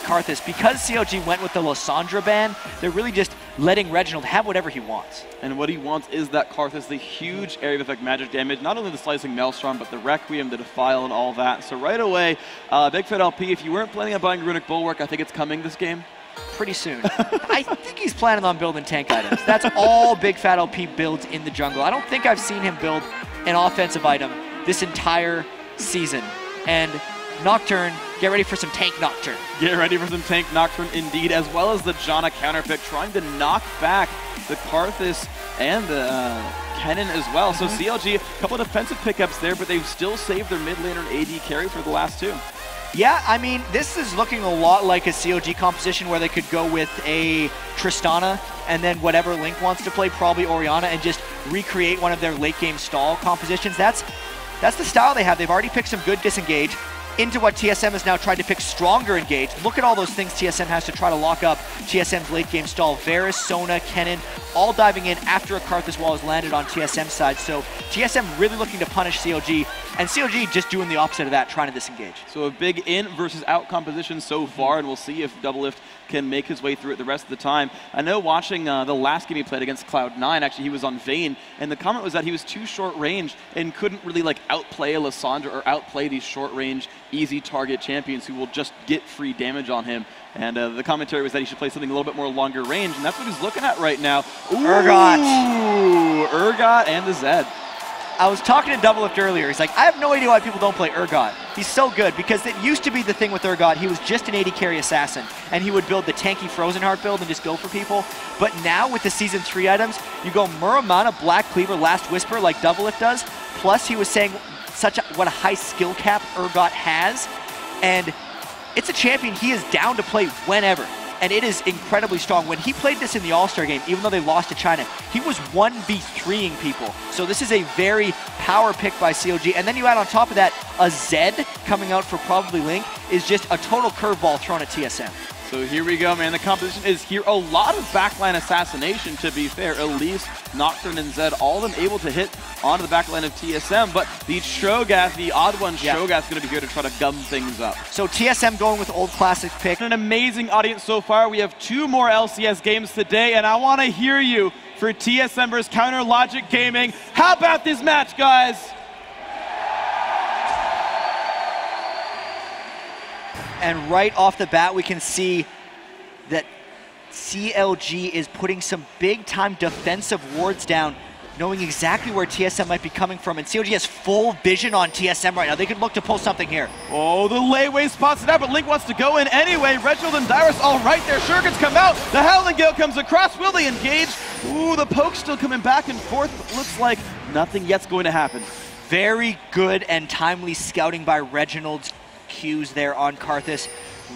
Karthus, because CLG went with the Lissandra ban, they're really just letting Reginald have whatever he wants. And what he wants is that Karthus, the huge area of effect magic damage, not only the Slicing Maelstrom, but the Requiem, the Defile, and all that. So right away, Big Fat LP, if you weren't planning on buying Runic Bulwark, I think it's coming this game. Pretty soon. I think he's planning on building tank items. That's all Big Fat LP builds in the jungle. I don't think I've seen him build an offensive item this entire season. And Nocturne, get ready for some tank Nocturne. Get ready for some tank Nocturne indeed, as well as the Janna counterpick, trying to knock back the Karthus and the Kennen as well. So CLG, a couple of defensive pickups there, but they've still saved their mid laner and AD carry for the last two. Yeah, I mean, this is looking a lot like a CLG composition where they could go with a Tristana and then whatever Link wants to play, probably Orianna, and just recreate one of their late game stall compositions. That's the style they have. They've already picked some good disengage into what TSM has now tried to pick stronger engage. Look at all those things TSM has to try to lock up TSM's late game stall. Varus, Sona, Kennen, all diving in after a Karthus wall has landed on TSM's side. So TSM really looking to punish CLG, and CLG just doing the opposite of that, trying to disengage. So a big in versus out composition so far, and we'll see if Doublelift can make his way through it the rest of the time. I know watching the last game he played against Cloud9, actually he was on Vayne, and the comment was that he was too short range and couldn't really like outplay a Lissandra or outplay these short range, easy target champions who will just get free damage on him. And the commentary was that he should play something a little bit more longer range, and that's what he's looking at right now. Ooh, Urgot and the Zed. I was talking to Doublelift earlier. He's like, I have no idea why people don't play Urgot. He's so good, because it used to be the thing with Urgot. He was just an AD carry assassin, and he would build the tanky Frozen Heart build and just go for people. But now with the Season 3 items, you go Muramana, Black Cleaver, Last Whisper like Doublelift does. Plus, he was saying what a high skill cap Urgot has. And it's a champion he is down to play whenever. And it is incredibly strong. When he played this in the All-Star game, even though they lost to China, he was 1v3ing people. So this is a very power pick by CLG. And then you add on top of that, a Zed coming out for probably Link is just a total curveball thrown at TSM. So here we go, man. The competition is here. A lot of backline assassination, to be fair. Elise, Nocturne, and Zed, all of them able to hit onto the backline of TSM, but the Cho'Gath, the odd one Cho'Gath, is going to be here to try to gum things up. So TSM going with old classic pick. An amazing audience so far. We have 2 more LCS games today, and I want to hear you for TSM versus Counter Logic Gaming. How about this match, guys? And right off the bat, we can see that CLG is putting some big-time defensive wards down, knowing exactly where TSM might be coming from. And CLG has full vision on TSM right now. They could look to pull something here. Oh, the layway spots it out, but Link wants to go in anyway. Reginald and Dyrus all right there. Shurikens come out. The Howling Gale comes across. Will they engage? Ooh, the poke's still coming back and forth, but looks like nothing yet's going to happen. Very good and timely scouting by Reginald's Qs there on Karthus.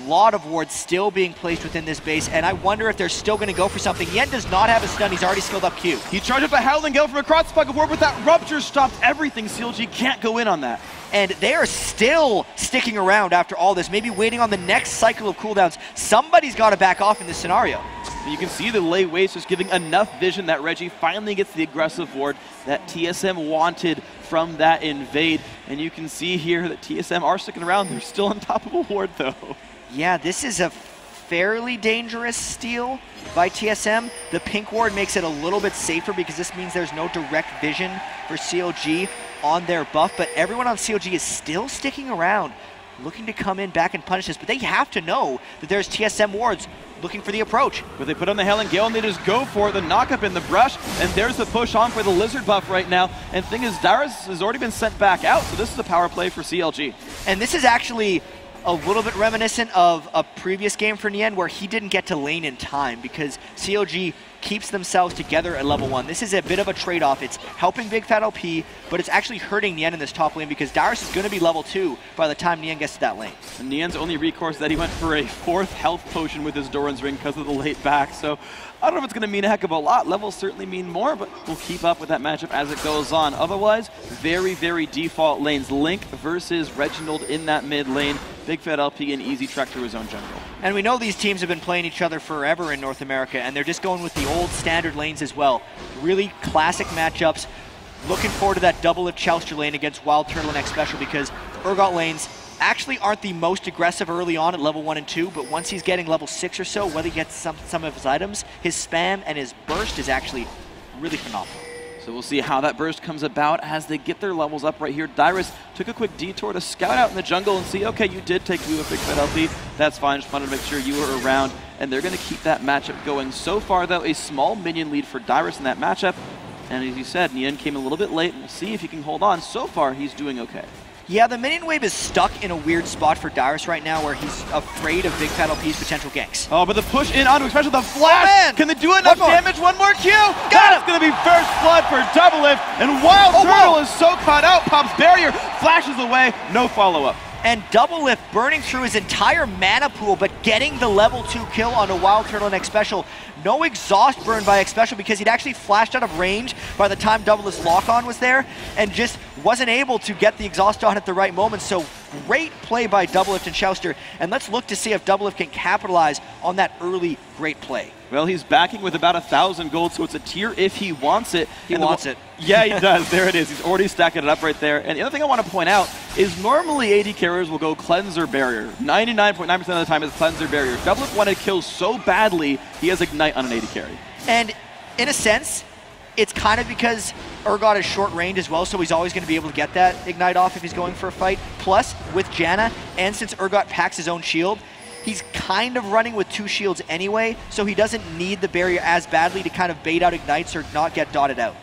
A lot of wards still being placed within this base, and I wonder if they're still going to go for something. Yen does not have a stun. He's already skilled up Q. He charged up a Howling Gale from across the pocket ward, but that Rupture stopped everything. CLG can't go in on that. And they are still sticking around after all this, maybe waiting on the next cycle of cooldowns. Somebody's got to back off in this scenario. You can see the lay waste just giving enough vision that Reggie finally gets the aggressive ward that TSM wanted from that invade. And you can see here that TSM are sticking around. They're still on top of a ward, though. Yeah, this is a fairly dangerous steal by TSM. The pink ward makes it a little bit safer because this means there's no direct vision for CLG on their buff, but everyone on CLG is still sticking around, looking to come in back and punish this, but they have to know that there's TSM wards looking for the approach. But they put on the Howling Gale and they just go for the knock-up in the brush, and there's the push on for the Lizard buff right now. And the thing is, Dyrus has already been sent back out, so this is a power play for CLG. And this is actually a little bit reminiscent of a previous game for Nien where he didn't get to lane in time because CLG keeps themselves together at level 1. This is a bit of a trade-off. It's helping Big Fat LP, but it's actually hurting Nien in this top lane because Dyrus is going to be level 2 by the time Nien gets to that lane. And Nien's only recourse that he went for a 4th health potion with his Doran's Ring because of the late back. So I don't know if it's going to mean a heck of a lot. Levels certainly mean more, but we'll keep up with that matchup as it goes on. Otherwise, very, very default lanes. Link versus Reginald in that mid lane. Big Fat LP an easy trek through his own jungle. And we know these teams have been playing each other forever in North America, and they're just going with the old standard lanes as well. Really classic matchups. Looking forward to that Doublelift Chouster lane against Wild Turtle and X Special because Urgot lanes actually aren't the most aggressive early on at level 1 and 2, but once he's getting level 6 or so, whether he gets some of his items, his spam and his burst is actually really phenomenal. So we'll see how that burst comes about as they get their levels up right here. Dyrus took a quick detour to scout out in the jungle and see, okay, you did take blue with Big Fat LP. That's fine, just wanted to make sure you were around. And they're going to keep that matchup going. So far, though, a small minion lead for Dyrus in that matchup. And as you said, Nian came a little bit late. We'll see if he can hold on. So far, he's doing okay. Yeah, the minion wave is stuck in a weird spot for Dyrus right now where he's afraid of Big Fat LP's potential ganks. Oh, but the push in onto, especially the flash. Can they do enough damage? One more Q. That's going to be first blood for Doublelift. And Wild Turtle is so caught out. Pops barrier, flashes away, no follow-up. And Doublelift burning through his entire mana pool, but getting the level 2 kill on a Wild Turtle and X Special. No exhaust burn by X Special because he'd actually flashed out of range by the time Doublelift's lock-on was there and just wasn't able to get the exhaust on at the right moment. So great play by Doublelift and Chouster. And let's look to see if Doublelift can capitalize on that early great play. Well, he's backing with about 1,000 gold, so it's a tier if he wants it. He wants it. Yeah, he does. There it is. He's already stacking it up right there. And the other thing I want to point out is normally AD carriers will go Cleanser Barrier. 99.9% of the time is Cleanser Barrier. Doublelift wanted to kill so badly, he has Ignite on an AD carry. And in a sense, it's kind of because Urgot is short range as well, so he's always going to be able to get that Ignite off if he's going for a fight. Plus, with Janna, and since Urgot packs his own shield, he's kind of running with 2 shields anyway, so he doesn't need the barrier as badly to kind of bait out Ignites or not get dotted out.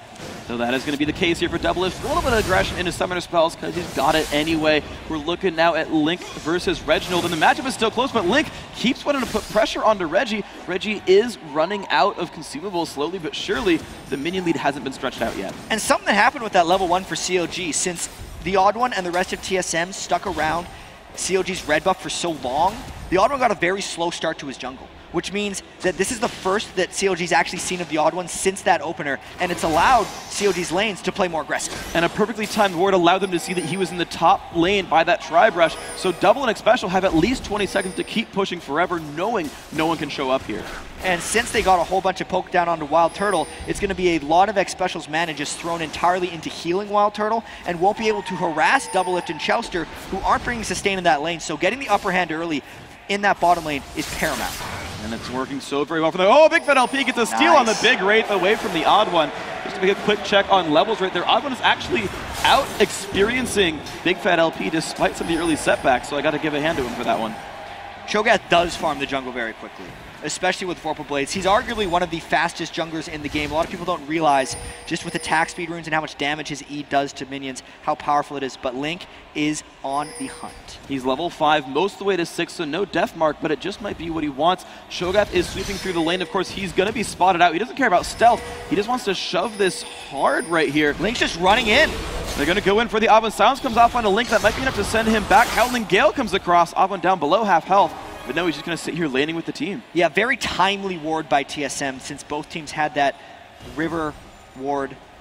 So that is going to be the case here for Doublelift. A little bit of aggression into Summoner Spells because he's got it anyway. We're looking now at Link versus Reginald, and the matchup is still close, but Link keeps wanting to put pressure onto Reggie. Reggie is running out of consumables slowly but surely. The minion lead hasn't been stretched out yet. And something that happened with that level 1 for CLG, since the Odd One and the rest of TSM stuck around CLG's red buff for so long, the Odd One got a very slow start to his jungle, which means that this is the first that CLG's actually seen of the Odd One since that opener, and it's allowed CLG's lanes to play more aggressive. And a perfectly timed ward allowed them to see that he was in the top lane by that Tribe Rush, so Double and X Special have at least 20 seconds to keep pushing forever, knowing no one can show up here. And since they got a whole bunch of poke down onto Wild Turtle, it's going to be a lot of X Special's mana just thrown entirely into healing Wild Turtle, and won't be able to harass Doublelift and Chouster, who aren't bringing sustain in that lane, so getting the upper hand early in that bottom lane is paramount. And it's working so very well for them. Oh, Big Fat LP gets a steal on the big Wraith away from the Odd One. Just to make a quick check on levels right there. Odd One is actually out experiencing Big Fat LP despite some of the early setbacks, so I got to give a hand to him for that one. Cho'Gath does farm the jungle very quickly, especially with Vorpal Blades. He's arguably one of the fastest junglers in the game. A lot of people don't realize, just with attack speed runes and how much damage his E does to minions, how powerful it is. But Link is on the hunt. He's level 5, most of the way to 6, so no death mark, but it just might be what he wants. Cho'Gath is sweeping through the lane. Of course, he's going to be spotted out. He doesn't care about stealth. He just wants to shove this hard right here. Link's just running in. They're going to go in for the Odd One. Silence comes off on a Link. That might be enough to send him back. Howling Gale comes across. Odd One down below half health. But no, he's just going to sit here laning with the team. Yeah, very timely ward by TSM since both teams had that river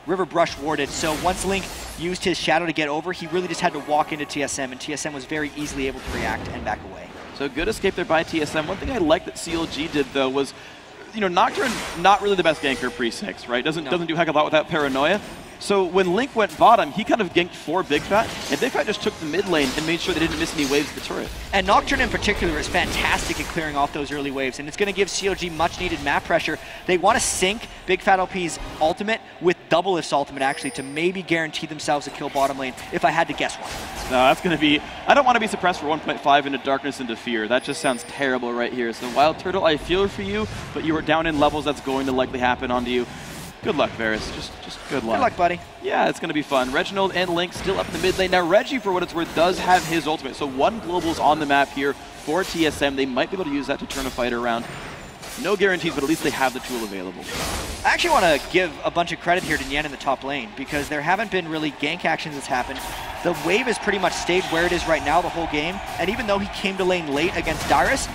brush warded. So once Link used his shadow to get over, he really just had to walk into TSM, and TSM was very easily able to react and back away. So good escape there by TSM. One thing I like that CLG did, though, was, you know, Nocturne, not really the best ganker pre-6, right? Doesn't do a heck of a lot without Paranoia. So when Link went bottom, he kind of ganked for Big Fat, and Big Fat just took the mid lane and made sure they didn't miss any waves of the turret. And Nocturne in particular is fantastic at clearing off those early waves, and it's going to give CLG much needed map pressure. They want to sync Big Fat LP's ultimate with Doublelift's ultimate, actually, to maybe guarantee themselves a kill bottom lane, if I had to guess one. No, that's going to be, I don't want to be suppressed for 1.5 into Darkness into Fear. That just sounds terrible right here. So Wild Turtle, I feel for you, but you are down in levels. That's going to likely happen onto you. Good luck, Varus. Just good luck. Good luck, buddy. Yeah, it's going to be fun. Reginald and Link still up in the mid lane. Now, Reggie, for what it's worth, does have his ultimate. So one global's on the map here for TSM. They might be able to use that to turn a fight around. No guarantees, but at least they have the tool available. I actually want to give a bunch of credit here to Nian in the top lane, because there haven't been really gank actions that's happened. The wave has pretty much stayed where it is right now the whole game, and even though he came to lane late against Dyrus,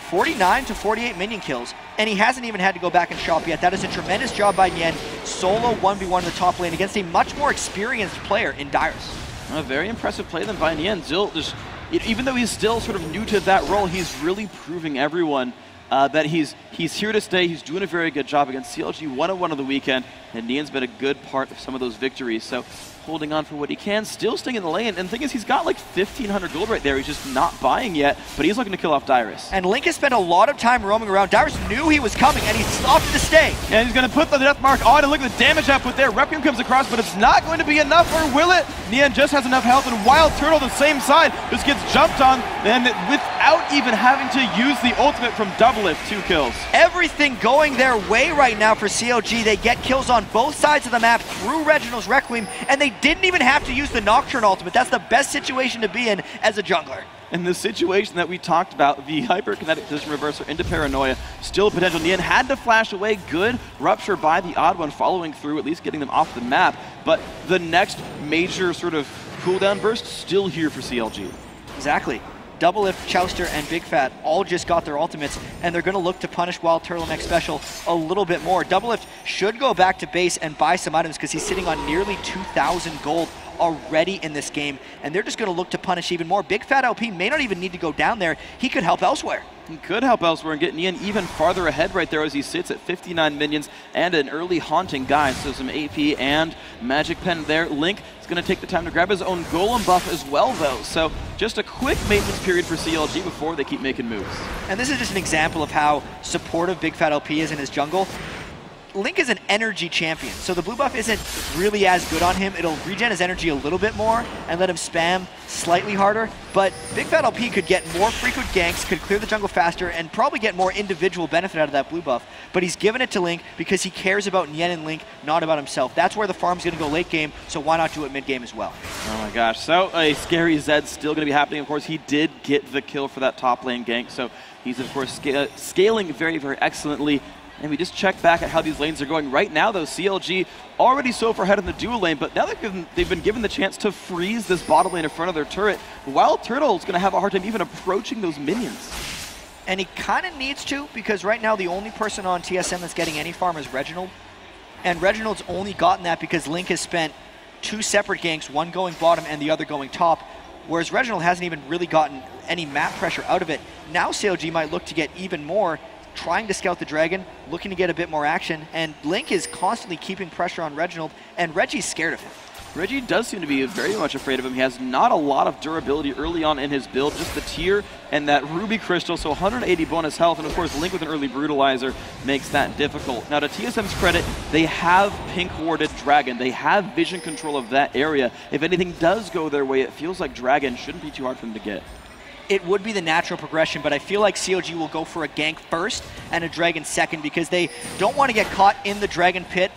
49 to 48 minion kills, and he hasn't even had to go back and shop yet. That is a tremendous job by Nian. Solo 1v1 in the top lane against a much more experienced player in Dyrus. A very impressive play then by Nian. Zill, even though he's still sort of new to that role, he's really proving everyone that he's here to stay. He's doing a very good job against CLG 1-1 of the weekend, and Nian's been a good part of some of those victories. So holding on for what he can, still staying in the lane. And the thing is, he's got like 1,500 gold right there. He's just not buying yet, but he's looking to kill off Dyrus. And Link has spent a lot of time roaming around. Dyrus knew he was coming, and he's opted to stay. And he's going to put the death mark on, and look at the damage output there. Requiem comes across, but it's not going to be enough, or will it? Nian just has enough health, and Wild Turtle, the same side, just gets jumped on, and without even having to use the ultimate from Doublelift, 2 kills. Everything going their way right now for CLG. They get kills on both sides of the map through Reginald's Requiem, and they didn't even have to use the Nocturne ultimate. That's the best situation to be in as a jungler. And the situation that we talked about, the hyperkinetic position reverser into Paranoia, still a potential. Nian had to flash away. Good rupture by the Odd One, following through, at least getting them off the map. But the next major sort of cooldown burst still here for CLG. Exactly. Doublelift, Chouster, and Big Fat all just got their ultimates, and they're going to look to punish Wild Turtle next special a little bit more. Doublelift should go back to base and buy some items because he's sitting on nearly 2,000 gold already in this game, and they're just going to look to punish even more. Big Fat LP may not even need to go down there. He could help elsewhere. He could help elsewhere and get Nian even farther ahead right there as he sits at 59 minions and an early Haunting guy. So some AP and Magic Pen there. Link is going to take the time to grab his own Golem buff as well, though. So just a quick maintenance period for CLG before they keep making moves. And this is just an example of how supportive Big Fat LP is in his jungle. Link is an energy champion, so the blue buff isn't really as good on him. It'll regen his energy a little bit more and let him spam slightly harder, but Big Fat LP could get more frequent ganks, could clear the jungle faster, and probably get more individual benefit out of that blue buff. But he's given it to Link because he cares about Nian and Link, not about himself. That's where the farm's going to go late game, so why not do it mid game as well? Oh my gosh, so a scary Zed still going to be happening. Of course, he did get the kill for that top lane gank, so he's of course scaling very, very excellently. And we just check back at how these lanes are going. Right now, though, CLG already so far ahead in the dual lane, but now they've been given the chance to freeze this bottom lane in front of their turret. Wild Turtle's going to have a hard time even approaching those minions. And he kind of needs to, because right now the only person on TSM that's getting any farm is Reginald. And Reginald's only gotten that because Link has spent 2 separate ganks, one going bottom and the other going top, whereas Reginald hasn't even really gotten any map pressure out of it. Now CLG might look to get even more, trying to scout the dragon, looking to get a bit more action, and Link is constantly keeping pressure on Reginald, and Reggie's scared of him. Reggie does seem to be very much afraid of him. He has not a lot of durability early on in his build, just the tier and that Ruby Crystal, so 180 bonus health, and of course Link with an early Brutalizer makes that difficult. Now to TSM's credit, they have pink warded Dragon. They have vision control of that area. If anything does go their way, it feels like Dragon shouldn't be too hard for them to get. It would be the natural progression, but I feel like CLG will go for a gank first and a dragon second because they don't want to get caught in the dragon pit,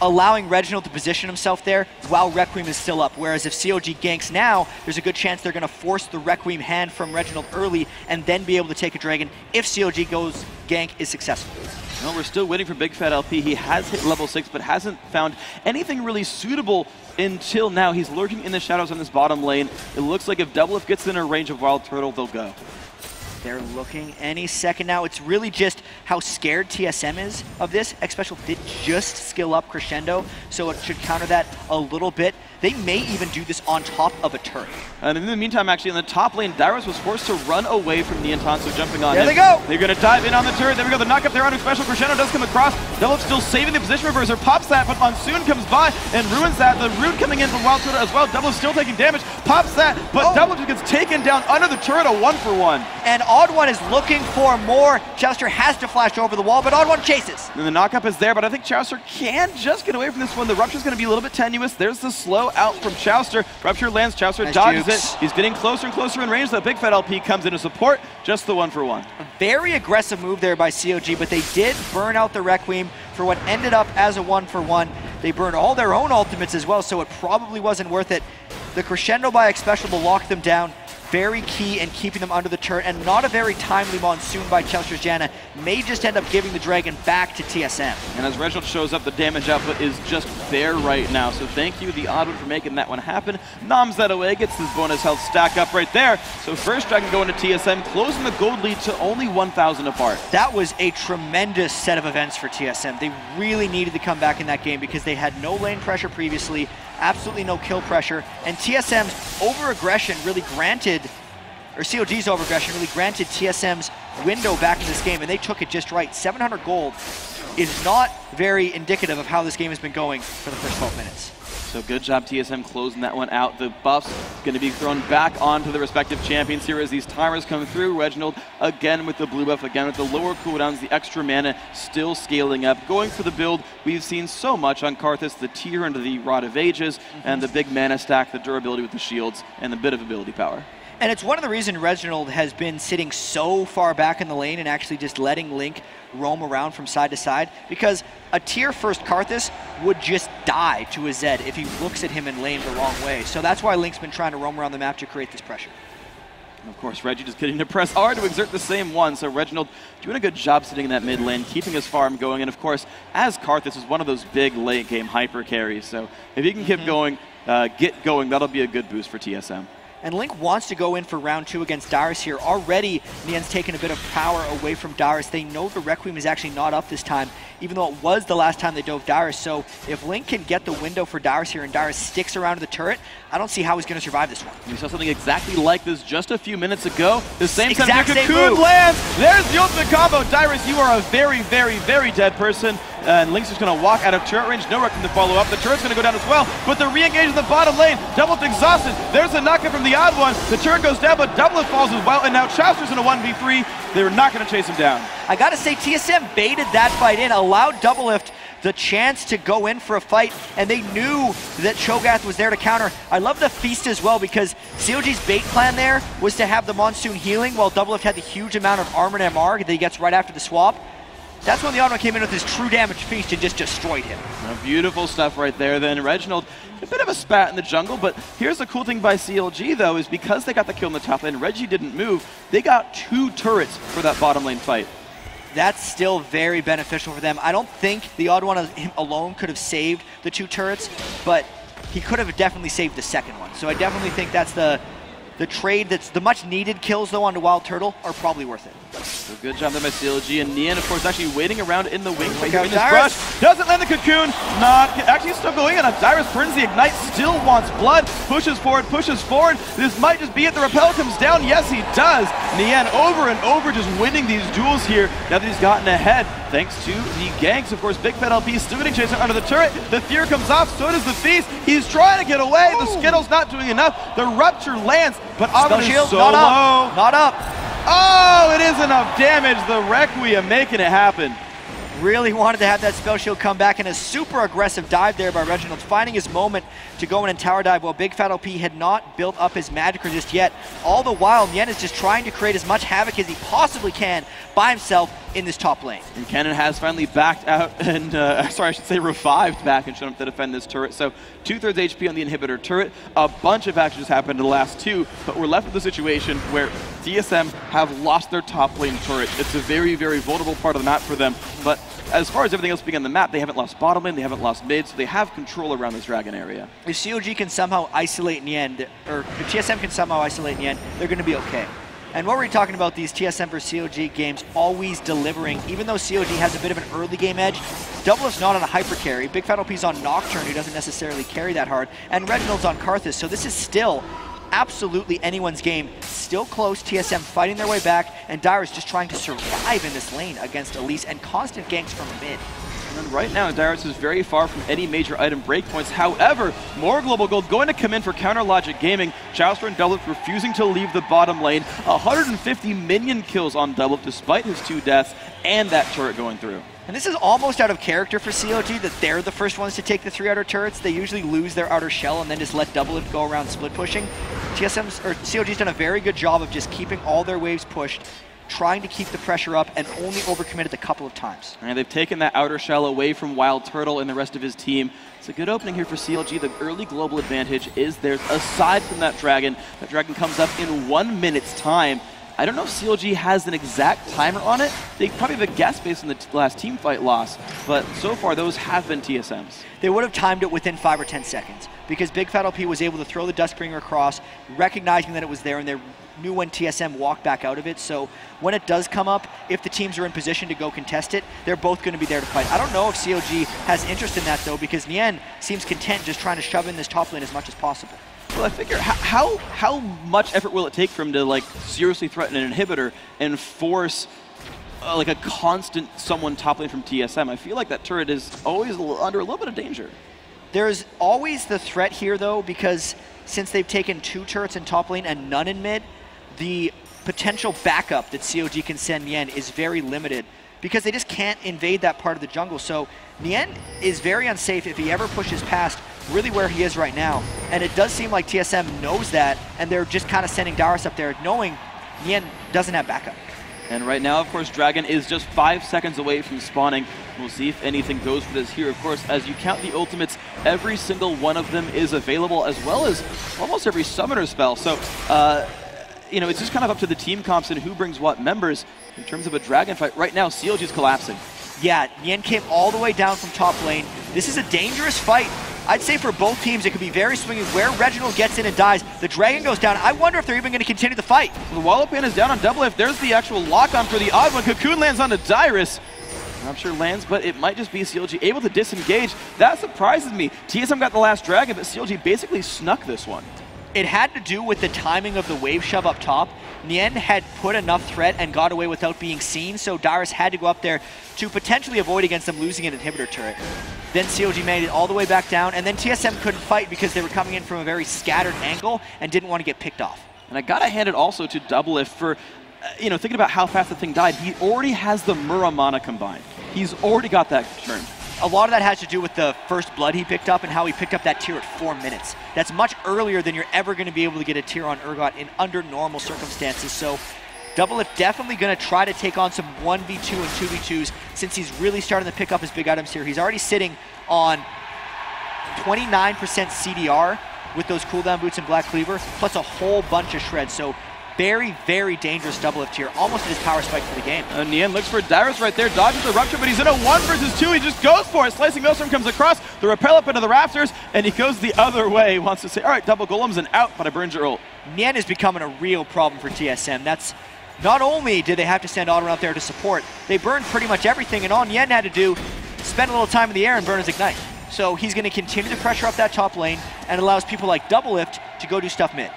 allowing Reginald to position himself there while Requiem is still up. Whereas if CLG ganks now, there's a good chance they're going to force the Requiem hand from Reginald early and then be able to take a dragon if CLG goes gank is successful. Well, we're still waiting for Big Fat LP. He has hit level 6, but hasn't found anything really suitable until now. He's lurking in the shadows on this bottom lane. It looks like if Doublelift gets in a range of Wild Turtle, they'll go. They're looking any second now. It's really just how scared TSM is of this. X-Special did just skill up Crescendo, so it should counter that a little bit. They may even do this on top of a turret. And in the meantime, actually, in the top lane, Dyrus was forced to run away from Nian Tansu jumping on him. There they go! They're going to dive in on the turret. There we go. The knock up there on X-Special. Crescendo does come across. Doublelift still saving the position reverser. Pops that, but Monsoon comes by and ruins that. The Root coming in from Wild Turtle as well. Doublelift still taking damage. Pops that, but Doublelift gets taken down under the turret, a 1-for-1. And Odd One is looking for more. Chouster has to flash over the wall, but Odd One chases. And the knock-up is there, but I think Chouster can just get away from this one. The Rupture's going to be a little bit tenuous. There's the slow out from Chouster. Rupture lands, Chouster nice dodges jukes. it. He's getting closer and closer in range. The Big Fat LP comes in to support. Just the 1-for-1. A very aggressive move there by COG, but they did burn out the Requiem for what ended up as a 1-for-1. They burned all their own ultimates as well, so it probably wasn't worth it. The Crescendo by X-Special will lock them down. Very key in keeping them under the turret, and not a very timely Monsoon by Chouster's Janna may just end up giving the Dragon back to TSM. And as Reginald shows up, the damage output is just there right now. So thank you, the Odd One, for making that one happen. Noms that away, gets his bonus health stack up right there. So first Dragon going to TSM, closing the gold lead to only 1,000 apart. That was a tremendous set of events for TSM. They really needed to come back in that game because they had no lane pressure previously, absolutely no kill pressure, and TSM's over-aggression really granted or COG's over-aggression really granted TSM's window back in this game, and they took it just right. 700 gold is not very indicative of how this game has been going for the first 12 minutes. So good job TSM closing that one out. The buffs going to be thrown back onto the respective champions here as these timers come through. Reginald again with the blue buff, again with the lower cooldowns, the extra mana still scaling up. Going for the build we've seen so much on Karthus, the tier under the Rod of Ages, and the big mana stack, the durability with the shields, and the bit of ability power. And it's one of the reasons Reginald has been sitting so far back in the lane and actually just letting Link roam around from side to side, because a tier first Karthus would just die to a Zed if he looks at him in lane the wrong way. So that's why Link's been trying to roam around the map to create this pressure. And of course, Reggie just getting to press R to exert the same one. So Reginald doing a good job sitting in that mid lane, keeping his farm going. And of course, as Karthus is one of those big late game hyper carries. So if he can keep going, that'll be a good boost for TSM. And Link wants to go in for round 2 against Darius here. Already, Nien's taken a bit of power away from Darius. They know the Requiem is actually not up this time, even though it was the last time they dove Darius. So if Link can get the window for Darius here and Darius sticks around to the turret, I don't see how he's going to survive this one. We saw something exactly like this just a few minutes ago. The same time Exact the same Cocoon move. lands. There's the ultimate combo. Darius, you are a very, very, very dead person. And Link's just going to walk out of turret range. No Requiem to follow up. The turret's going to go down as well. But the re-engage in the bottom lane. Doublelift exhausted. There's a knock-in from the odd one. The turret goes down, but Doublelift falls as well. And now Chowster's in a 1v3. They were not going to chase him down. I got to say, TSM baited that fight in, allowed Doublelift the chance to go in for a fight, and they knew that Cho'Gath was there to counter. I love the feast as well, because COG's bait plan there was to have the Monsoon healing while Doublelift had the huge amount of armor and MR that he gets right after the swap. That's when the Ottawa came in with his true damage feast and just destroyed him. Beautiful stuff right there. Then Reginald, a bit of a spat in the jungle, but here's the cool thing by CLG though, is because they got the kill in the top lane, Reggie didn't move, they got 2 turrets for that bottom lane fight. That's still very beneficial for them. I don't think the odd one alone could have saved the 2 turrets, but he could have definitely saved the second one. So I definitely think that's the trade. That's the much needed kills though onto Wild Turtle are probably worth it. So good job there by CLG, and Nien, of course, actually waiting around in the wing. Out This brush doesn't land the Cocoon. Actually still going in. Darius burns the Ignite, still wants blood. Pushes forward, pushes forward. This might just be it. The Repel comes down. Yes, he does. Nien over and over just winning these duels here now that he's gotten ahead. Thanks to the ganks. Of course, Big Fat LP still getting chased under the turret. The Fear comes off, so does the Feast. He's trying to get away. The Skittle's not doing enough. The Rupture lands, but Ovid is so not low. Up. Not up. Oh, it is enough damage. The Requiem making it happen. Really wanted to have that spell shield come back, and a super aggressive dive there by Reginald, finding his moment to go in and tower dive while Big Fat LP had not built up his magic resist yet. All the while, Nien is just trying to create as much havoc as he possibly can by himself in this top lane. And Kennen has finally backed out and, sorry, I should say revived back and shown up to defend this turret. So 2/3 HP on the inhibitor turret. A bunch of actions happened in the last 2, but we're left with a situation where TSM have lost their top lane turret. It's a very, very vulnerable part of the map for them, but as far as everything else being on the map, they haven't lost bottom lane, they haven't lost mid, so they have control around this dragon area. If COG can somehow isolate Nien, or if TSM can somehow isolate Nien, they're going to be okay. And what we're talking about, these TSM versus COG games always delivering, even though COG has a bit of an early game edge, Doublelift's not on a hyper carry, Big Fat LP's on Nocturne, who doesn't necessarily carry that hard, and Reginald's on Karthus, so this is still absolutely anyone's game. Still close, TSM fighting their way back, and Darius just trying to survive in this lane against Elise, and constant ganks from mid. And right now, Darius is very far from any major item breakpoints. However, more Global Gold going to come in for Counter Logic Gaming. Chowster and Doublelift refusing to leave the bottom lane. 150 minion kills on Doublelift despite his 2 deaths and that turret going through. And this is almost out of character for COG, that they're the first ones to take the 3 outer turrets. They usually lose their outer shell and then just let Doublelift go around split pushing. COG's done a very good job of just keeping all their waves pushed, trying to keep the pressure up, and only overcommitted a couple of times. And they've taken that outer shell away from Wild Turtle and the rest of his team. It's a good opening here for CLG. The early global advantage is theirs. Aside from that dragon comes up in 1 minute's time. I don't know if CLG has an exact timer on it. They probably have a guess based on the last team fight loss, but so far those have been TSMs. They would have timed it within 5 or 10 seconds because Big Fat LP was able to throw the Duskbringer across, recognizing that it was there, and they knew when TSM walked back out of it. So when it does come up, if the teams are in position to go contest it, they're both going to be there to fight. I don't know if COG has interest in that though, because Nien seems content just trying to shove in this top lane as much as possible. Well, I figure, how much effort will it take for him to like seriously threaten an inhibitor and force like a constant someone top lane from TSM? I feel like that turret is always under a little bit of danger. There's always the threat here, though, because since they've taken 2 turrets in top lane and none in mid, the potential backup that COG can send Nien is very limited because they just can't invade that part of the jungle. So Nien is very unsafe if he ever pushes past really where he is right now. And it does seem like TSM knows that, and they're just kind of sending Darius up there knowing Nien doesn't have backup. And right now, of course, Dragon is just 5 seconds away from spawning. We'll see if anything goes for this here. Of course, as you count the ultimates, every single one of them is available, as well as almost every summoner spell. So, you know, it's just kind of up to the team comps and who brings what members in terms of a Dragon fight. Right now, CLG is collapsing. Yeah, Nien came all the way down from top lane. This is a dangerous fight. I'd say for both teams, it could be very swingy. Where Reginald gets in and dies, the Dragon goes down. I wonder if they're even going to continue the fight. The Wallow Pan is down on Doublelift. There's the actual lock-on for the odd one. Cocoon lands onto Dyrus. Not sure lands, but it might just be CLG able to disengage. That surprises me. TSM got the last Dragon, but CLG basically snuck this one. It had to do with the timing of the wave shove up top. Nien had put enough threat and got away without being seen, so Dyrus had to go up there to potentially avoid against them losing an inhibitor turret. Then COG made it all the way back down, and then TSM couldn't fight because they were coming in from a very scattered angle and didn't want to get picked off. And I gotta hand it also to Doublelift for, you know, thinking about how fast the thing died. He already has the Muramana combined. He's already got that turned. A lot of that has to do with the first blood he picked up and how he picked up that tier at 4 minutes. That's much earlier than you're ever going to be able to get a tier on Urgot in under normal circumstances. So Doublelift definitely going to try to take on some 1v2 and 2v2s since he's really starting to pick up his big items here. He's already sitting on 29% CDR with those cooldown boots and Black Cleaver, plus a whole bunch of shreds. So very, very dangerous Doublelift here, almost at his power spike for the game. Nien looks for Dyrus right there, dodges the Rupture, but he's in a 1 versus 2. He just goes for it. Slicing Maelstrom comes across, the repel up into the rafters, and he goes the other way. He wants to say, all right, double golems and out, but I burned your ult. Nien is becoming a real problem for TSM. That's not only did they have to send Autumn out there to support, they burned pretty much everything, and all Nien had to do, spend a little time in the air and burn his Ignite. So he's going to continue to pressure up that top lane and allows people like Doublelift to go do stuff mid.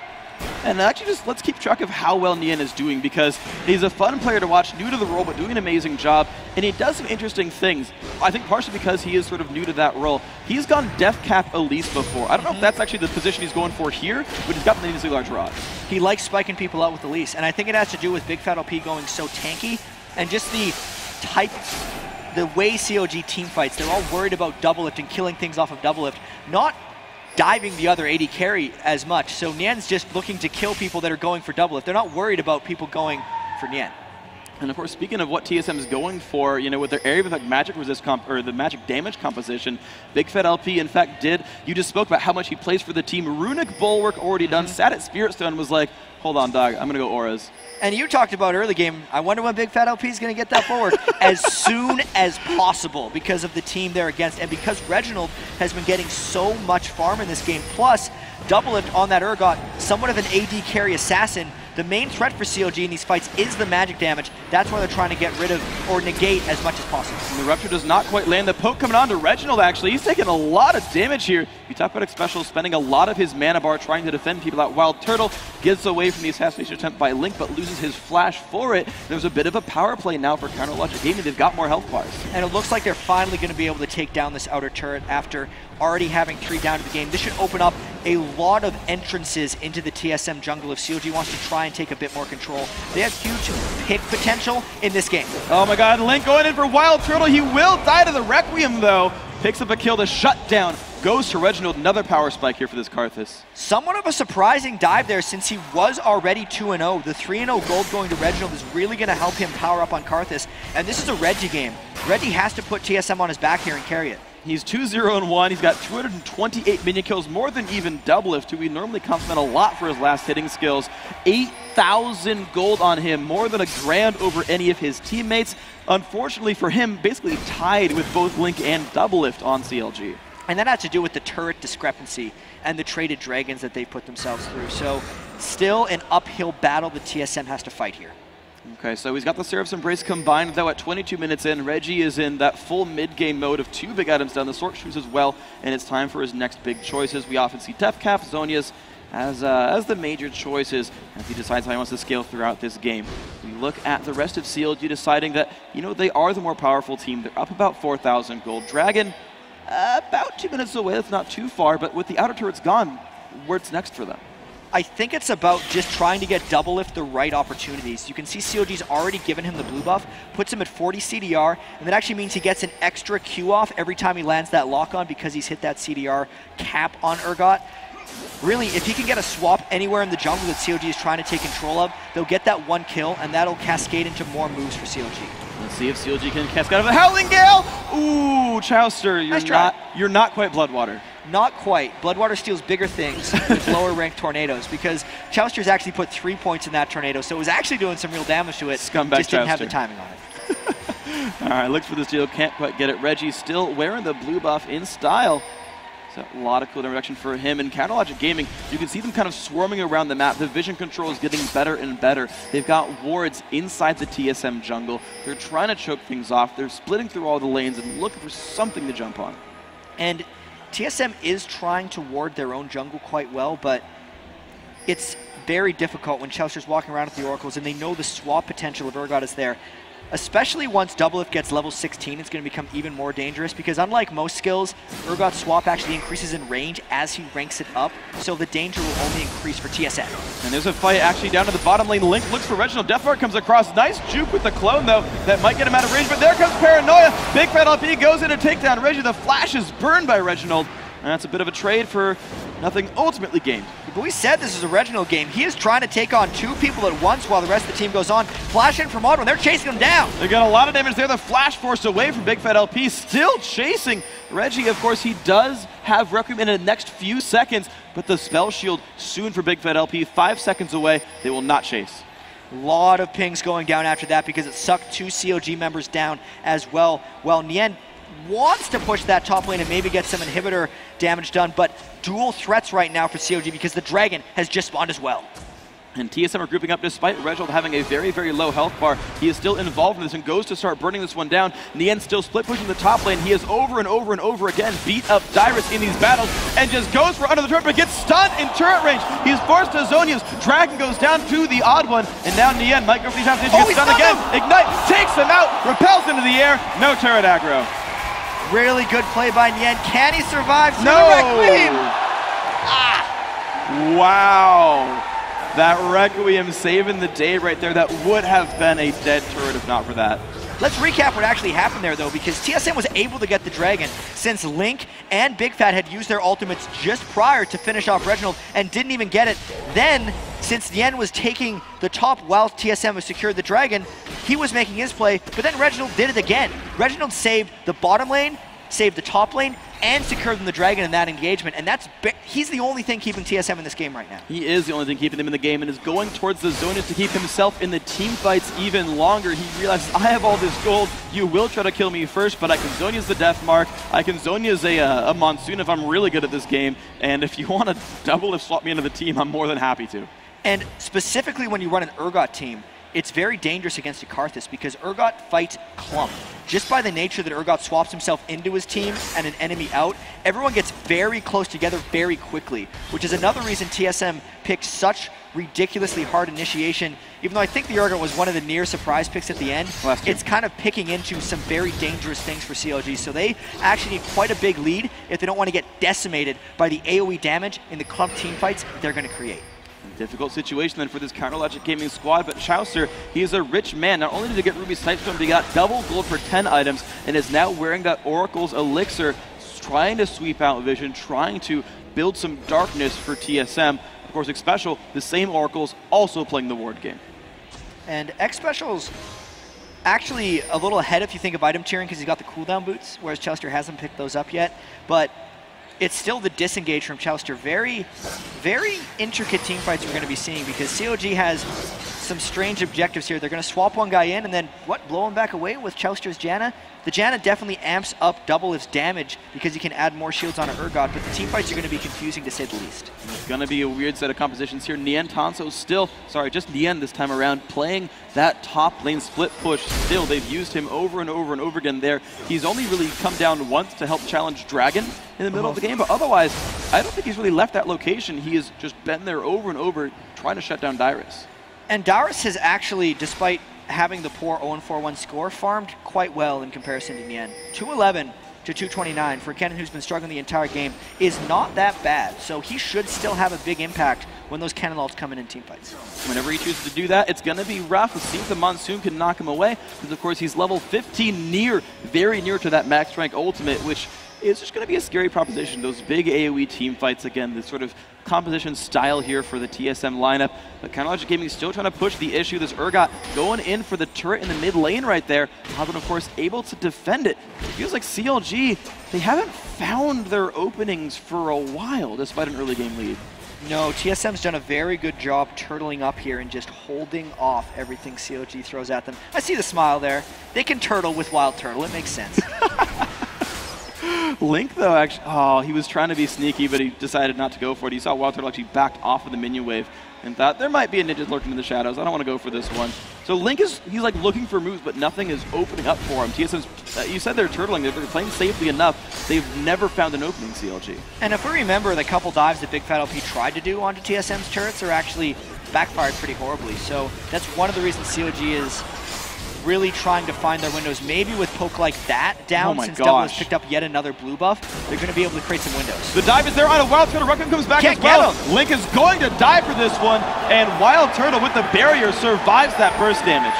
And actually just let's keep track of how well Nien is doing because he's a fun player to watch, new to the role, but doing an amazing job. And he does some interesting things. I think partially because he is sort of new to that role. He's gone Death Cap Elise before. I don't know if that's actually the position he's going for here, but he's got the needlessly large rod. He likes spiking people out with Elise, and I think it has to do with Big Fat LP going so tanky and just the way COG team fights. They're all worried about Doublelift and killing things off of Doublelift, not diving the other AD carry as much. So Nien's just looking to kill people that are going for Doublelift. They're not worried about people going for Nien. And of course, speaking of what TSM is going for, you know, with their area of like magic resist or the magic damage composition, Big Fat LP in fact you just spoke about how much he plays for the team. Runic Bulwark already done, sat at Spirit Stone, was like, hold on dog, I'm gonna go auras. And you talked about early game, I wonder when Big Fat LP is gonna get that Bulwark as soon as possible because of the team they're against and because Reginald has been getting so much farm in this game. Plus, Doublelift on that Urgot, somewhat of an AD carry assassin. The main threat for COG in these fights is the magic damage. That's why they're trying to get rid of or negate as much as possible. And the Rupture does not quite land. The poke coming on to Reginald, actually. He's taking a lot of damage here. You talk about Xpecial spending a lot of his mana bar trying to defend people out. Wild Turtle gets away from the assassination attempt by Link, but loses his flash for it. There's a bit of a power play now for Counter Logic Gaming. They've got more health bars. And it looks like they're finally going to be able to take down this outer turret after already having 3 down to the game. This should open up a lot of entrances into the TSM jungle if COG wants to try and take a bit more control. They have huge pick potential in this game. Oh my god, Link going in for Wild Turtle. He will die to the Requiem though. Picks up a kill to shut down. Goes to Reginald, another power spike here for this Karthus. Somewhat of a surprising dive there since he was already 2-0. The 3-0 gold going to Reginald is really going to help him power up on Karthus. And this is a Reggie game. Reggie has to put TSM on his back here and carry it. He's 2-0-1. He's got 228 minion kills, more than even Doublelift, who we normally compliment a lot for his last hitting skills. 8,000 gold on him, more than $1,000 over any of his teammates. Unfortunately for him, basically tied with both Link and Doublelift on CLG. And that has to do with the turret discrepancy and the traded dragons that they put themselves through. So still an uphill battle that TSM has to fight here. Okay, so he's got the Seraph's Embrace combined, though at 22 minutes in, Reggie is in that full mid-game mode of 2 big items down, the Sword Shoes as well, and it's time for his next big choices. We often see Death Cap, Zhonya's, as the major choices as he decides how he wants to scale throughout this game. We look at the rest of CLG deciding that, you know, they are the more powerful team. They're up about 4,000 gold. Dragon, about 2 minutes away. That's not too far, but with the outer turrets gone, what's next for them? I think it's about just trying to get Doublelift the right opportunities. You can see COG's already given him the blue buff, puts him at 40 CDR, and that actually means he gets an extra Q off every time he lands that lock on because he's hit that CDR cap on Urgot. Really, if he can get a swap anywhere in the jungle that COG is trying to take control of, they'll get that 1 kill, and that'll cascade into more moves for COG. Let's see if CLG can cascade out of the Howling Gale! Ooh, Chowster, you're not quite Bloodwater. Not quite. Bloodwater steals bigger things with lower ranked tornadoes because Chowster's actually put 3 points in that tornado, so it was actually doing some real damage to it. Scumbag just didn't Chowster. have the timing on it. All right, looks for the steal, can't quite get it. Reggie still wearing the blue buff in style. So a lot of cooldown reduction for him. And Counterlogic Gaming, you can see them kind of swarming around the map. The vision control is getting better and better. They've got wards inside the TSM jungle. They're trying to choke things off. They're splitting through all the lanes and looking for something to jump on. And TSM is trying to ward their own jungle quite well, but it's very difficult when Chowster's walking around with the Oracles and they know the swap potential of Urgot is there. Especially once Doublelift gets level 16, it's going to become even more dangerous because unlike most skills, Urgot's swap actually increases in range as he ranks it up, so the danger will only increase for TSM. And there's a fight actually down to the bottom lane. Link looks for Reginald. Deathmark comes across. Nice juke with the clone, though. That might get him out of range, but there comes Paranoia. Big Fat LP goes in to take down Reggie. The flash is burned by Reginald. And that's a bit of a trade for nothing ultimately gained. But we said this is a Reginald game. He is trying to take on 2 people at once while the rest of the team goes on. Flash in from Auto, and they're chasing him down. They got a lot of damage there. The flash forced away from Big Fat LP, still chasing Reggie. Of course, he does have Requiem in the next few seconds, but the spell shield soon for Big Fat LP. 5 seconds away. They will not chase. Lot of pings going down after that because it sucked 2 COG members down as well. Well, Nien wants to push that top lane and maybe get some inhibitor damage done, but dual threats right now for COG because the Dragon has just spawned as well. And TSM are grouping up despite Reginald having a very, very low health bar. He is still involved in this and goes to start burning this one down. Nien still split pushing the top lane. He has over and over and over again beat up Dyrus in these battles and just goes for under the turret, but gets stunned in turret range. He's forced to Zhonya's. Dragon goes down to the odd one, and now Nien might go for these times. He gets stunned again. Ignite takes him out, repels into the air. No turret aggro. Really good play by Nien. Can he survive through No! the Requiem? Wow. That Requiem saving the day right there. That would have been a dead turret if not for that. Let's recap what actually happened there, though, because TSM was able to get the Dragon since Link and Big Fat had used their ultimates just prior to finish off Reginald and didn't even get it. Then, since Nien was taking the top while TSM was secured the Dragon, he was making his play, but then Reginald did it again. Reginald saved the bottom lane, saved the top lane, and secured them the Dragon in that engagement, and he's the only thing keeping TSM in this game right now. He is the only thing keeping them in the game and is going towards the Zhonya's to keep himself in the team fights even longer. He realizes, I have all this gold, you will try to kill me first, but I can Zhonya's the death mark, I can Zhonya's a Monsoon if I'm really good at this game, and if you want to Doublelift swap me into the team, I'm more than happy to. And specifically when you run an Urgot team, it's very dangerous against a Karthus because Urgot fights clump. Just by the nature that Urgot swaps himself into his team and an enemy out, everyone gets very close together very quickly, which is another reason TSM picked such ridiculously hard initiation. Even though I think the Urgot was one of the near surprise picks at the end, it's kind of picking into some very dangerous things for CLG, so they actually need quite a big lead if they don't want to get decimated by the AoE damage in the clump team fights they're going to create. Difficult situation then for this Counterlogic Gaming squad, but Chowster, he is a rich man. Not only did he get Ruby Sightstone, but he got double gold for 10 items and is now wearing that Oracle's Elixir, trying to sweep out Vision, trying to build some darkness for TSM. Of course, Xpecial, the same Oracle's also playing the ward game. And Xpecial's actually a little ahead if you think of item tiering because he's got the cooldown boots, whereas Chowster hasn't picked those up yet. But it's still the disengage from Chowster. Very, very intricate team fights we're going to be seeing because COG has some strange objectives here. They're going to swap one guy in and then, blow him back away with Chouster's Janna? The Janna definitely amps up Doublelift's damage because he can add more shields on an Urgot, but the team fights are going to be confusing to say the least. It's going to be a weird set of compositions here. Nian Tanso still, just Nian this time around, playing that top lane split push still. They've used him over and over and over again there. He's only really come down once to help challenge Dragon in the middle of the game, but otherwise, I don't think he's really left that location. He has just been there over and over trying to shut down Dyrus. And Dyrus has actually, despite having the poor 0-4-1 score, farmed quite well in comparison to Nian. 211 to 229 for Kennen, who's been struggling the entire game, is not that bad. So he should still have a big impact when those Kennen ults come in teamfights. Whenever he chooses to do that, it's going to be rough. It seems the Monsoon can knock him away, because of course he's level 15, very near to that max rank ultimate, which is just going to be a scary proposition. Those big AoE team fights, again, the sort of composition style here for the TSM lineup. But CounterLogic Gaming still trying to push the issue. This Urgot going in for the turret in the mid lane right there. Hobin, of course, able to defend it. It feels like CLG, they haven't found their openings for a while, despite an early game lead. No, TSM's done a very good job turtling up here and just holding off everything CLG throws at them. I see the smile there. They can turtle with Wild Turtle. It makes sense. Link, though, actually, he was trying to be sneaky, but he decided not to go for it. He saw Wild Turtle actually backed off of the minion wave and thought there might be a ninja lurking in the shadows. I don't want to go for this one. So Link he's like looking for moves, but nothing is opening up for him. TSM's, you said they're turtling. They're playing safely enough. They've never found an opening, CLG. And if we remember, the couple dives that Big Fat LP tried to do onto TSM's turrets are actually backfired pretty horribly. So that's one of the reasons CLG is really trying to find their windows. Maybe with poke like that down, since Double has picked up yet another blue buff, they're going to be able to create some windows. The dive is there on a Wild Turtle. Requiem comes back as well. Link is going to die for this one, and Wild Turtle with the barrier survives that burst damage.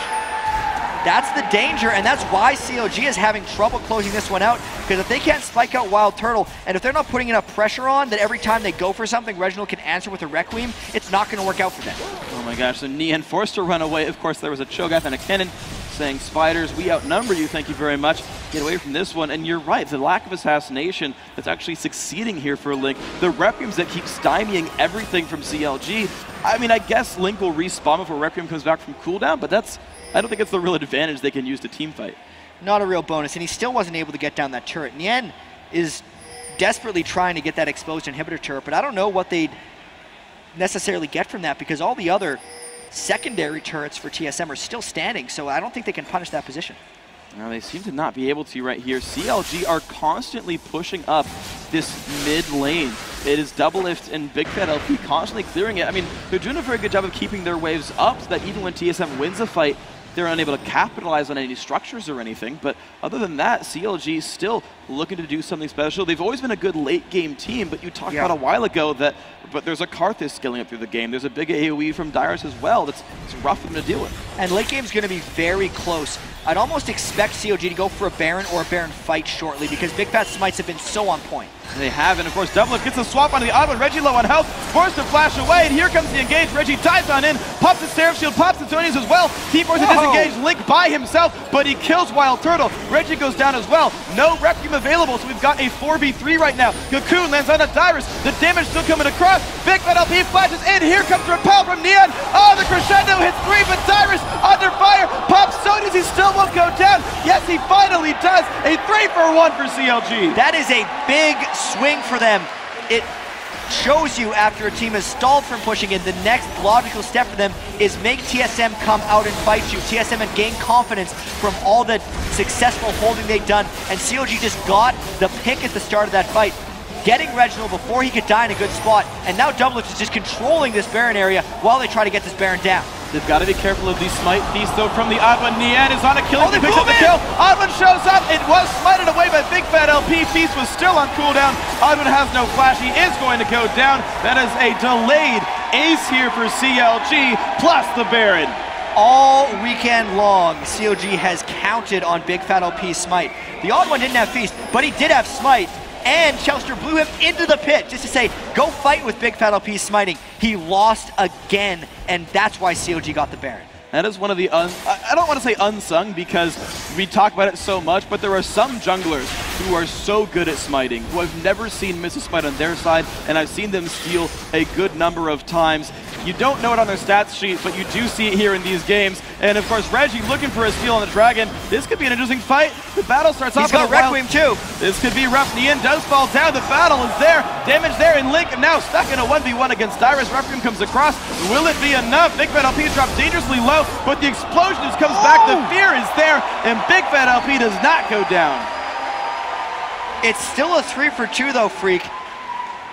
That's the danger, and that's why CLG is having trouble closing this one out, because if they can't spike out Wild Turtle, and if they're not putting enough pressure on that every time they go for something, Reginald can answer with a Requiem, it's not going to work out for them. Oh my gosh, so Nian forced to run away. Of course, there was a Cho'Gath and a Kennen saying, Spiders, we outnumber you, thank you very much. Get away from this one, and you're right, the lack of assassination that's actually succeeding here for Link. The Requiems that keep stymieing everything from CLG. I mean, I guess Link will respawn before Requiem comes back from cooldown, but I don't think it's the real advantage they can use to teamfight. Not a real bonus, and he still wasn't able to get down that turret. Nian is desperately trying to get that exposed inhibitor turret, but I don't know what they'd necessarily get from that, because all the other secondary turrets for TSM are still standing, so I don't think they can punish that position. Now they seem to not be able to right here. CLG are constantly pushing up this mid lane. It is Doublelift and Big Fat LP constantly clearing it. I mean, they're doing a very good job of keeping their waves up so that even when TSM wins a fight, they're unable to capitalize on any structures or anything. But other than that, CLG is still looking to do something special. They've always been a good late game team, but you talked about a while ago that there's a Karthus scaling up through the game. There's a big AoE from Dyrus as well. It's rough for them to deal with. And late game's going to be very close. I'd almost expect CLG to go for a Baron or a Baron fight shortly, because Big Fat smites have been so on point. They have, and of course Doublelift gets a swap onto the Odd One. Reggie low on health, forced to flash away, and here comes the engage. Reggie dives on in, pops his Seraph Shield, pops the Tony's as well. Team forces to disengage, Link by himself, but he kills Wild Turtle. Reggie goes down as well. No Requiem available, so we've got a 4v3 right now. Cocoon lands on a Dyrus, the damage still coming across. Big Fat LP flashes in, here comes Repel from Nian. Oh, the crescendo hits 3, but Dyrus under fire, pops Tony's, he still won't go down. Yes, he finally does. A 3-for-1 for CLG. That is a big swing for them. It shows you after a team has stalled from pushing in, the next logical step for them is make TSM come out and fight you. TSM had gained confidence from all the successful holding they've done, and CLG just got the pick at the start of that fight, getting Reginald before he could die in a good spot, and now Doublelift is just controlling this Baron area while they try to get this Baron down. They've got to be careful of these smite feasts, though, from the Odd One. Nian is on a killing, he picks up the kill. Odd One shows up, it was smited away by Big Fat LP. Feast was still on cooldown. Odd One has no flash, he is going to go down. That is a delayed ace here for CLG, plus the Baron. All weekend long, CLG has counted on Big Fat LP's smite. The Odd One didn't have Feast, but he did have smite. And Chouster blew him into the pit just to say, go fight with Big Fat LP smiting. He lost again, and that's why CLG got the Baron. That is one of the, I don't want to say unsung because we talk about it so much, but there are some junglers who are so good at smiting, who I've never seen miss a smite on their side, and I've seen them steal a good number of times. You don't know it on their stats sheet, but you do see it here in these games. And of course, Reggie looking for a steal on the Dragon. This could be an interesting fight. The battle starts off. He's got Requiem too. This could be rough. Nian does fall down. The battle is there. Damage there, and Link now stuck in a 1v1 against Dyrus. Requiem comes across. Will it be enough? Big Fat LP dropped dangerously low, but the explosion just comes back. The fear is there, and Big Fat LP does not go down. It's still a 3-for-2 though, Freak.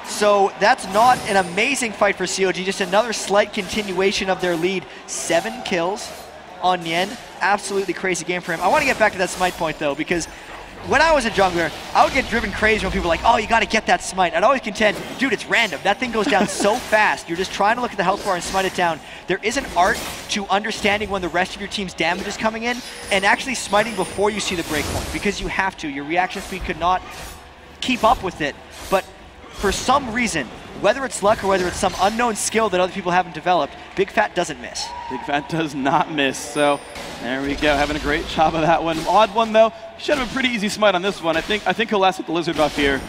So that's not an amazing fight for COG, just another slight continuation of their lead. 7 kills on Nian. Absolutely crazy game for him. I want to get back to that smite point though, because when I was a jungler, I would get driven crazy when people were like, oh, you got to get that smite. I'd always contend, dude, it's random. That thing goes down so fast. You're just trying to look at the health bar and smite it down. There is an art to understanding when the rest of your team's damage is coming in and actually smiting before you see the breakpoint, because you have to. Your reaction speed could not keep up with it. But for some reason, whether it's luck or whether it's some unknown skill that other people haven't developed, Big Fat doesn't miss. Big Fat does not miss, so there we go, having a great job of that one. Odd one though, should have a pretty easy smite on this one. I think he'll last with the Lizard buff here.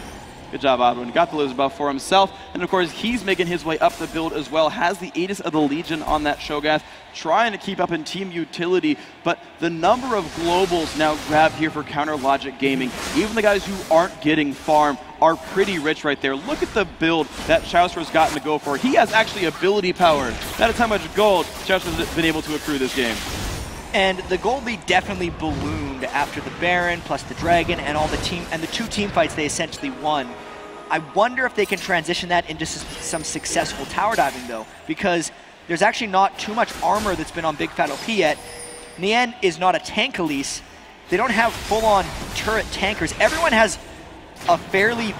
Good job, Oddwin. Got the Lizard buff for himself, and of course he's making his way up the build as well. Has the Aegis of the Legion on that Sho'gaz, trying to keep up in team utility, but the number of globals now grabbed here for Counter Logic Gaming, even the guys who aren't getting farm, are pretty rich right there. Look at the build that Chaustra's gotten to go for. He has actually ability power. That is how much gold Chaustra's been able to accrue this game. And the gold lead definitely ballooned after the Baron, plus the Dragon, and all the team and the 2 team fights they essentially won. I wonder if they can transition that into some successful tower diving though, because there's actually not too much armor that's been on Big Fat LP yet. Nian is not a tank Elise. They don't have full-on turret tankers. Everyone has a fairly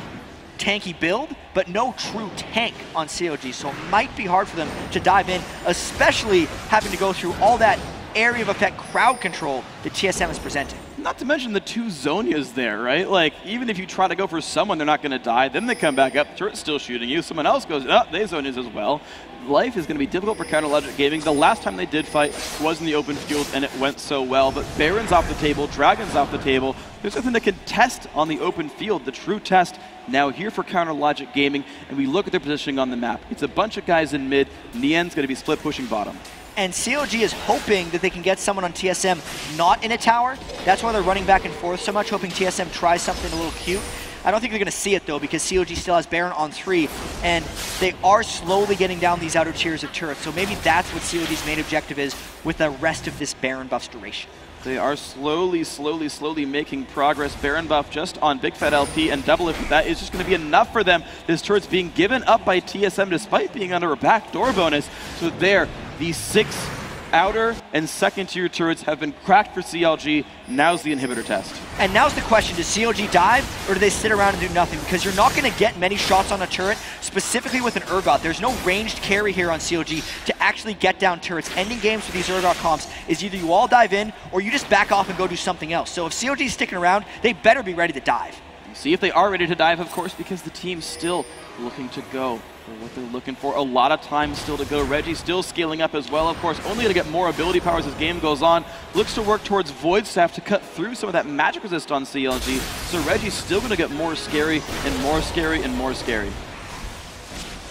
tanky build, but no true tank on COG, so it might be hard for them to dive in, especially having to go through all that area of effect crowd control that TSM is presenting. Not to mention the 2 Zhonyas there, right? Like, even if you try to go for someone, they're not going to die. Then they come back up, turret's still shooting you. Someone else goes, oh, they Zhonyas as well. Life is going to be difficult for Counter Logic Gaming. The last time they did fight was in the open field, and it went so well. But Baron's off the table, Dragon's off the table. There's nothing to contest on the open field. The true test now here for Counter Logic Gaming, and we look at their positioning on the map. It's a bunch of guys in mid. Nian's going to be split pushing bottom. And COG is hoping that they can get someone on TSM not in a tower. That's why they're running back and forth so much, hoping TSM tries something a little cute. I don't think they're going to see it though, because COG still has Baron on 3, and they are slowly getting down these outer tiers of turrets. So maybe that's what COG's main objective is with the rest of this Baron buff's duration. They are slowly making progress. Baron buff just on Big Fat LP and Doublelift. That is just going to be enough for them. This turret's being given up by TSM despite being under a backdoor bonus. So there, these 6 outer and second tier turrets have been cracked for CLG. Now's the inhibitor test. And now's the question, does COG dive or do they sit around and do nothing? Because you're not going to get many shots on a turret, specifically with an Urgot. There's no ranged carry here on COG to actually get down turrets. Ending games with these Urgot comps is either you all dive in or you just back off and go do something else. So if COG is sticking around, they better be ready to dive. See if they are ready to dive, of course, because the team's still looking to go for what they're looking for. A lot of time still to go. Reggie still scaling up as well, of course, only going to get more ability powers as game goes on. Looks to work towards Void Staff to cut through some of that magic resist on CLG. So Reggie's still going to get more scary and more scary and more scary.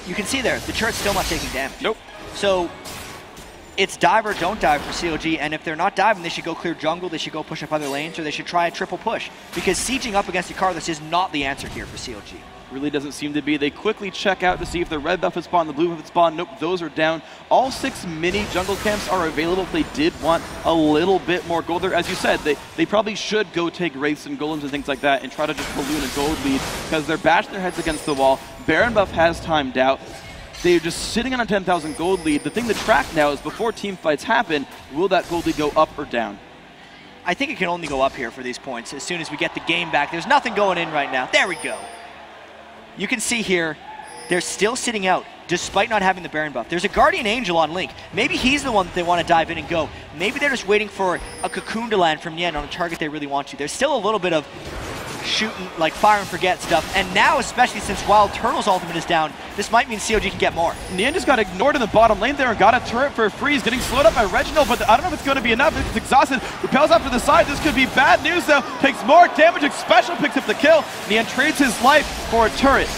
You can see there, the turret's still not taking damage. Nope. So it's dive or don't dive for COG, and if they're not diving, they should go clear jungle, they should go push up other lanes, or they should try a triple push, because sieging up against Icarus is not the answer here for COG. Really doesn't seem to be. They quickly check out to see if the red buff is spawned, the blue buff is spawned. Nope, those are down. All 6 mini jungle camps are available if they did want a little bit more gold there. As you said, they probably should go take wraiths and golems and things like that and try to just balloon a gold lead, because they're bashing their heads against the wall. Baron buff has timed out. They're just sitting on a 10,000 gold lead. The thing to track now is before team fights happen, will that gold lead go up or down? I think it can only go up here for these points as soon as we get the game back. There's nothing going in right now. There we go. You can see here, they're still sitting out despite not having the Baron buff. There's a Guardian Angel on Link. Maybe he's the one that they want to dive in and go. Maybe they're just waiting for a Cocoon to land from Nian on a target they really want to. There's still a little bit of shooting, like fire and forget stuff. And now, especially since Wild Turtle's ultimate is down, this might mean COG can get more. Nian just got ignored in the bottom lane there and got a turret for free. He's getting slowed up by Reginald, but I don't know if it's going to be enough. It's exhausted. Repels off to the side. This could be bad news, though. Takes more damage. Special picks up the kill. Nian trades his life for a turret.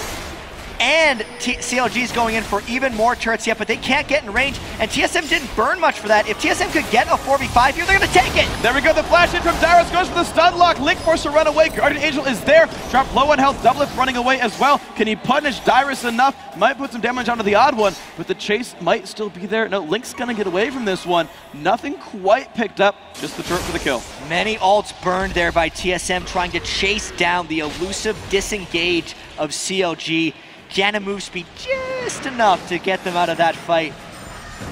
And CLG is going in for even more turrets yet, but they can't get in range, and TSM didn't burn much for that. If TSM could get a 4v5 here, they're going to take it. There we go, the flash in from Dyrus goes for the stun lock. Link forced to run away. Guardian Angel is there. Dropped low on health. Doublelift running away as well. Can he punish Dyrus enough? Might put some damage onto the odd one, but the chase might still be there. No, Link's going to get away from this one. Nothing quite picked up, just the turret for the kill. Many ults burned there by TSM, trying to chase down the elusive disengage of CLG. Janna move speed just enough to get them out of that fight.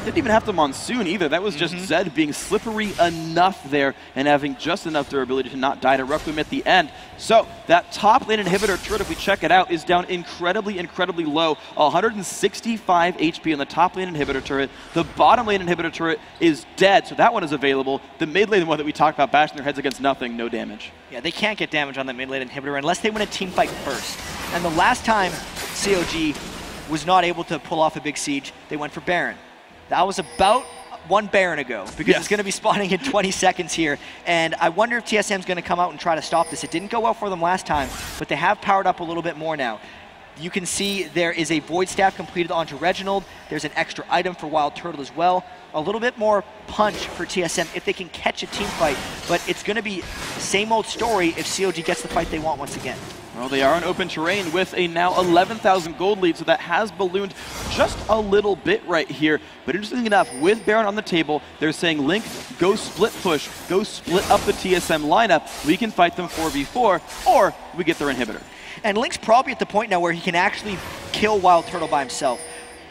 Didn't even have to Monsoon either. That was just Zed being slippery enough there and having just enough durability to not die to Requiem at the end. So that top lane inhibitor turret, if we check it out, is down incredibly, incredibly low. 165 HP on the top lane inhibitor turret. The bottom lane inhibitor turret is dead, so that one is available. The mid lane one that we talked about, bashing their heads against nothing, no damage. Yeah, they can't get damage on that mid lane inhibitor unless they win a team fight first. And the last time COG was not able to pull off a big siege, they went for Baron. That was about one Baron ago, because it's going to be spawning in 20 seconds here. And I wonder if TSM's going to come out and try to stop this. It didn't go well for them last time, but they have powered up a little bit more now. You can see there is a Void Staff completed onto Reginald. There's an extra item for Wild Turtle as well. A little bit more punch for TSM if they can catch a team fight, but it's going to be same old story if COG gets the fight they want once again. Well, they are on open terrain with a now 11,000 gold lead, so that has ballooned just a little bit right here. But interestingly enough, with Baron on the table, they're saying, Link, go split push, go split up the TSM lineup. We can fight them 4v4, or we get their inhibitor. And Link's probably at the point now where he can actually kill Wild Turtle by himself.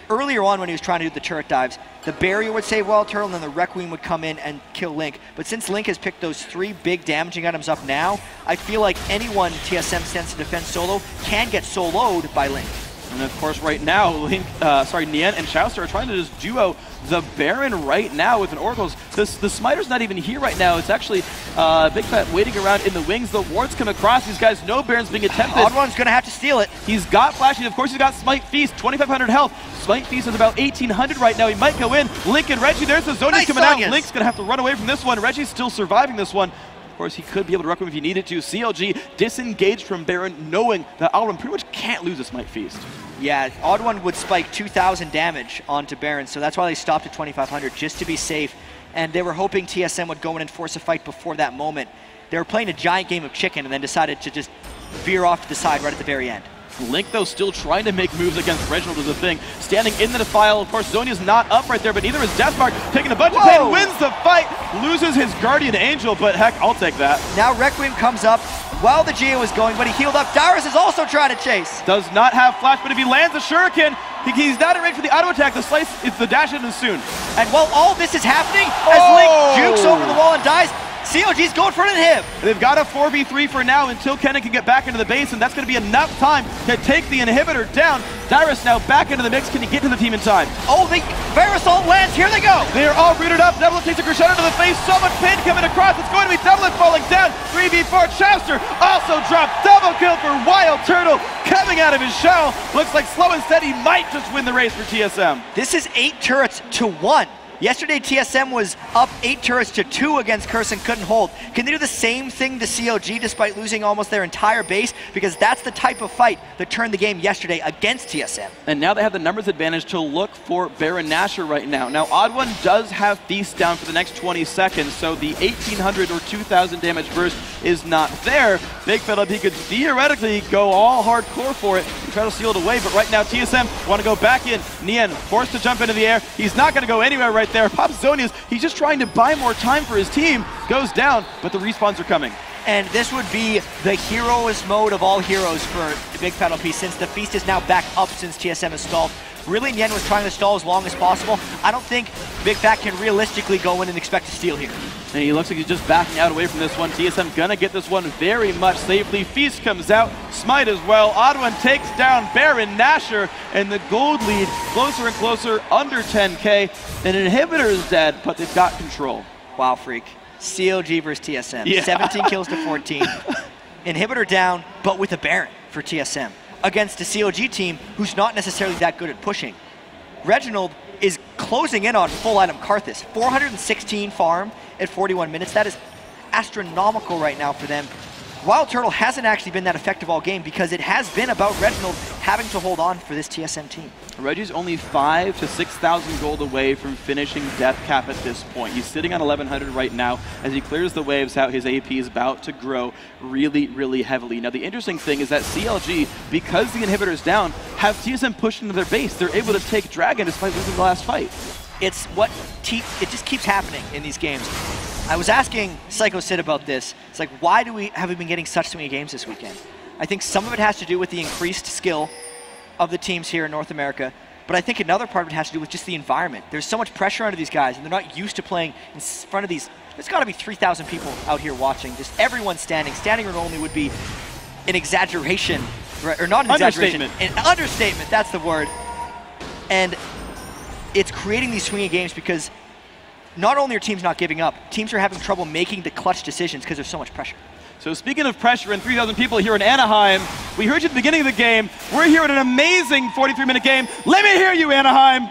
Earlier on when he was trying to do the turret dives, the barrier would save Wild Turtle and then the Requiem would come in and kill Link. But since Link has picked those 3 big damaging items up now, I feel like anyone TSM stands to defend solo can get soloed by Link. And of course right now, Nian and Chauster are trying to just duo the Baron right now with an Oracles. The Smiter's not even here right now. It's actually Big Fat waiting around in the wings. The wards come across. These guys know Baron's being attempted. Odd One's going to have to steal it. He's got flashing. Of course, he's got Smite Feast, 2,500 health. Smite Feast is about 1,800 right now. He might go in. Link and Reggie, there's the Zonius nice coming Zonius. out. Link's going to have to run away from this one. Reggie's still surviving this one. Of course, he could be able to Requiem if he needed to. CLG disengaged from Baron, knowing that Odd One pretty much can't lose a Smite Feast. Yeah, Odd One would spike 2,000 damage onto Baron, so that's why they stopped at 2,500, just to be safe. And they were hoping TSM would go in and force a fight before that moment. They were playing a giant game of chicken and then decided to just veer off to the side right at the very end. Link, though, still trying to make moves against Reginald is a thing. Standing in the defile, of course, Zonia's not up right there, but neither is Deathmark. Taking a bunch of pain, wins the fight, loses his Guardian Angel, but heck, I'll take that. Now Requiem comes up while the Geo is going, but he healed up. Dyrus is also trying to chase. Does not have flash, but if he lands a Shuriken, he's not in range for the auto attack. The slice, it's the dash in soon. And while all this is happening, as Link jukes over the wall and dies, CLG's going for an inhib. They've got a 4v3 for now until Kennen can get back into the base, and that's going to be enough time to take the inhibitor down. Dyrus now back into the mix. Can he get to the team in time? Oh, the Verisol lands. Here they go. They are all rooted up. Doublelift takes a crescendo to the face. So much pain coming across. It's going to be Doublelift falling down. 3v4. Chauster also dropped. Double kill for Wild Turtle coming out of his shell. Looks like Slow and Steady might just win the race for TSM. This is 8 turrets to 1. Yesterday, TSM was up 8 turrets to 2 against Curse and couldn't hold. Can they do the same thing to CLG despite losing almost their entire base? Because that's the type of fight that turned the game yesterday against TSM. And now they have the numbers advantage to look for Baron Nashor right now. Now, Odd One does have Feast down for the next 20 seconds, so the 1,800 or 2,000 damage burst is not there. Big Fella, he could theoretically go all hardcore for it and try to seal it away, but right now TSM want to go back in. Nian forced to jump into the air. He's not going to go anywhere right there. Pops Zonius, he's just trying to buy more time for his team. Goes down, but the respawns are coming. And this would be the heroes mode of all heroes for the Big Fat LP, since the Feast is now back up since TSM has stalled. Really, Nian was trying to stall as long as possible. I don't think Big Fat can realistically go in and expect to steal here. And he looks like he's just backing out away from this one. TSM gonna get this one very much safely. Feast comes out, Smite as well. Odd One takes down Baron Nashor, and the gold lead closer and closer, under 10k. An inhibitor is dead, but they've got control. Wow, freak. CLG versus TSM. Yeah. 17 kills to 14. Inhibitor down, but with a Baron for TSM. Against a CLG team who's not necessarily that good at pushing. Reginald is closing in on full item Karthus. 416 farm at 41 minutes. That is astronomical right now for them. Wild Turtle hasn't actually been that effective all game because it has been about Reginald having to hold on for this TSM team. Reggie's only 5,000 to 6,000 gold away from finishing Death Cap at this point. He's sitting on 1,100 right now. As he clears the waves out, his AP is about to grow really, really heavily. Now, the interesting thing is that CLG, because the inhibitor's down, have TSM pushed into their base. They're able to take Dragon despite losing the last fight. It's what it just keeps happening in these games. I was asking Psycho Sid about this. It's like, why have we been getting such swingy games this weekend? I think some of it has to do with the increased skill of the teams here in North America, but I think another part of it has to do with just the environment. There's so much pressure under these guys, and they're not used to playing in front of these. There's got to be 3,000 people out here watching. Just everyone standing. Standing room only would be an exaggeration, right? Or not an exaggeration. An understatement, that's the word. And it's creating these swinging games because not only are teams not giving up, teams are having trouble making the clutch decisions because there's so much pressure. So speaking of pressure and 3,000 people here in Anaheim, we heard you at the beginning of the game. We're here at an amazing 43-minute game. Let me hear you, Anaheim.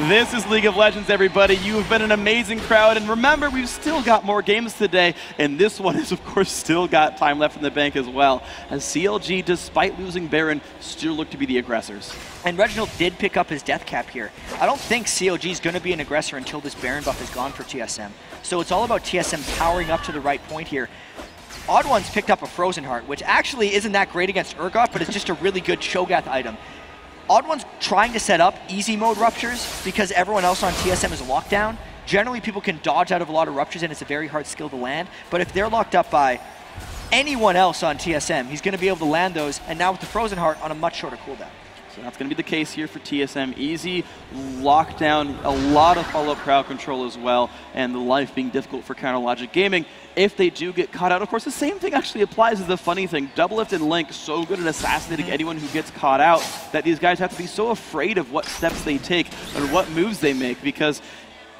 This is League of Legends, everybody. You have been an amazing crowd, and remember, we've still got more games today, and this one has, of course, still got time left in the bank as well, as CLG, despite losing Baron, still look to be the aggressors. And Reginald did pick up his death cap here. I don't think CLG is going to be an aggressor until this Baron buff is gone for TSM. So it's all about TSM powering up to the right point here. Odd Ones picked up a Frozen Heart, which actually isn't that great against Urgot, but it's just a really good Cho'Gath item. Odd One's trying to set up easy mode ruptures because everyone else on TSM is a lockdown. Generally, people can dodge out of a lot of ruptures, and it's a very hard skill to land. But if they're locked up by anyone else on TSM, he's going to be able to land those, and now with the Frozen Heart on a much shorter cooldown. So that's going to be the case here for TSM. Easy lockdown, a lot of follow-up crowd control as well, and the life being difficult for Counter Logic Gaming. If they do get caught out, of course, the same thing actually applies as the funny thing. Doublelift and Link so good at assassinating anyone who gets caught out that these guys have to be so afraid of what steps they take and what moves they make because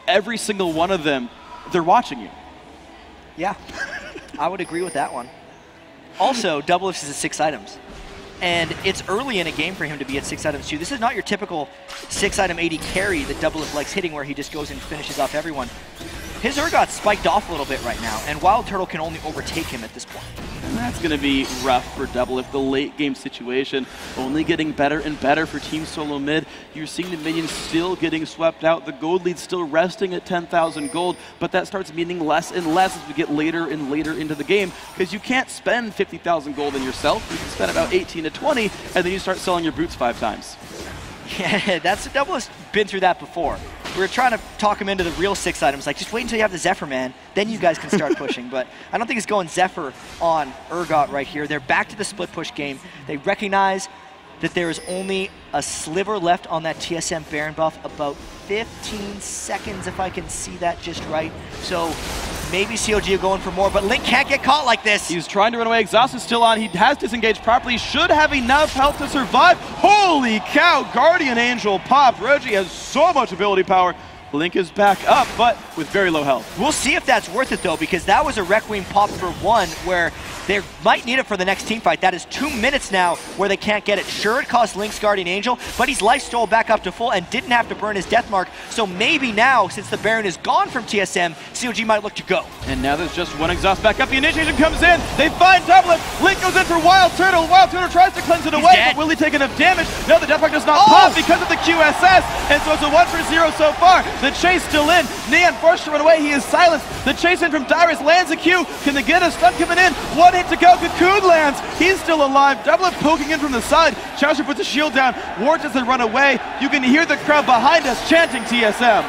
every single one of them, they're watching you. Yeah, I would agree with that one. Also, Doublelift is at 6 items. And it's early in a game for him to be at 6 items too. This is not your typical 6-item AD carry that Doublelift likes hitting where he just goes and finishes off everyone. His Urgot spiked off a little bit right now, and Wild Turtle can only overtake him at this point. And that's going to be rough for Doublelift. The late game situation only getting better and better for Team Solo Mid. You're seeing the minions still getting swept out. The gold lead still resting at 10,000 gold, but that starts meaning less and less as we get later and later into the game because you can't spend 50,000 gold on yourself. You can spend about 18 to 20, and then you start selling your boots 5 times. Yeah, that's Doublelift's been through that before. We were trying to talk him into the real 6 items, like just wait until you have the Zephyr, man. Then you guys can start pushing. But I don't think it's going Zephyr on Urgot right here. They're back to the split push game. They recognize that there is only a sliver left on that TSM Baron buff, about 15 seconds if I can see that just right. So maybe CLG are going for more, but Link can't get caught like this. He's trying to run away. Exhaust is still on. He has disengaged properly. Should have enough health to survive. Holy cow, Guardian Angel pop. Reggie has so much ability power. Link is back up, but with very low health. We'll see if that's worth it, though, because that was a Requiem pop for 1 where they might need it for the next team fight. That is 2 minutes now where they can't get it. Sure, it cost Link's Guardian Angel, but he's life stole back up to full and didn't have to burn his death mark. So maybe now, since the Baron is gone from TSM, CLG might look to go. And now there's just one exhaust back up. The initiation comes in. They find Doublelift. Link goes in for Wild Turtle. Wild Turtle tries to cleanse it away, but will he take enough damage? No, the death mark does not pop because of the QSS. And so it's a 1 for 0 so far. The chase still in. Neon forced to run away. He is silenced. The chase in from Dyrus lands a Q. Can they get a stun coming in? 1 hit to go. Cocoon lands. He's still alive. Doublelift poking in from the side. Chaucer puts a shield down. Ward doesn't run away. You can hear the crowd behind us chanting TSM.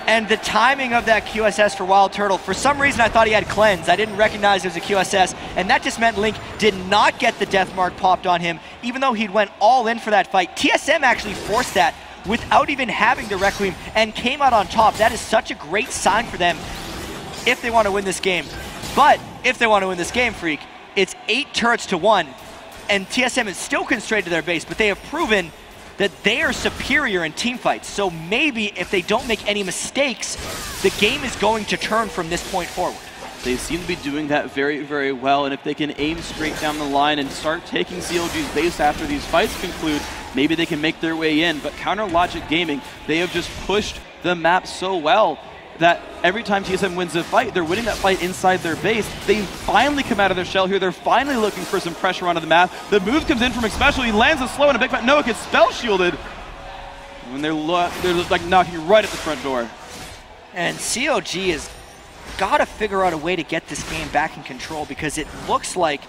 And the timing of that QSS for Wild Turtle, for some reason I thought he had cleanse. I didn't recognize it was a QSS, and that just meant Link did not get the death mark popped on him, even though he'd went all in for that fight. TSM actually forced that without even having the Requiem and came out on top. That is such a great sign for them if they want to win this game. But if they want to win this game, Freak, it's 8 turrets to 1, and TSM is still constrained to their base, but they have proven that they are superior in team fights. So maybe if they don't make any mistakes, the game is going to turn from this point forward. They seem to be doing that very, very well, and if they can aim straight down the line and start taking CLG's base after these fights conclude, maybe they can make their way in. But Counter Logic Gaming, they have just pushed the map so well. that every time TSM wins a fight, they're winning that fight inside their base. They finally come out of their shell here. They're finally looking for some pressure onto the map. The move comes in from Xpecial. He lands a slow and a big fight. Noah gets spell shielded. When they're just like knocking right at the front door. And COG has got to figure out a way to get this game back in control, because it looks like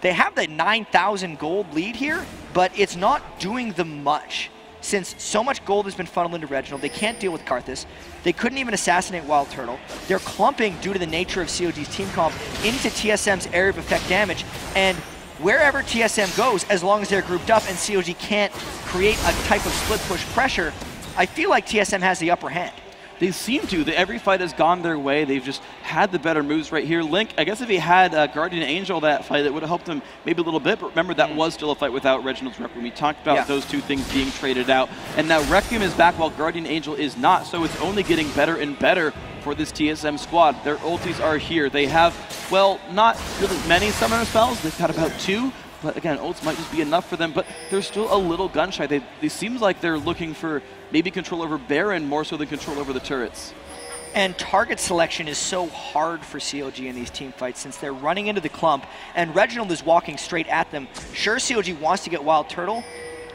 they have the 9,000 gold lead here, but it's not doing them much. Since so much gold has been funneled into Reginald, they can't deal with Karthus. They couldn't even assassinate Wild Turtle. They're clumping, due to the nature of COG's team comp, into TSM's area of effect damage. And wherever TSM goes, as long as they're grouped up and COG can't create a type of split push pressure, I feel like TSM has the upper hand. They seem to. Every fight has gone their way. They've just had the better moves right here. Link, I guess if he had Guardian Angel that fight, it would have helped him maybe a little bit. But remember, that was still a fight without Reginald's Requiem. We talked about those two things being traded out. And now Requiem is back while Guardian Angel is not. So it's only getting better and better for this TSM squad. Their ultis are here. They have, well, not really many summoner spells. They've got about 2. But again, ults might just be enough for them, but they're still a little gun shy. They seems like they're looking for maybe control over Baron more so than control over the turrets. And target selection is so hard for COG in these team fights, since they're running into the clump and Reginald is walking straight at them. Sure, COG wants to get Wild Turtle,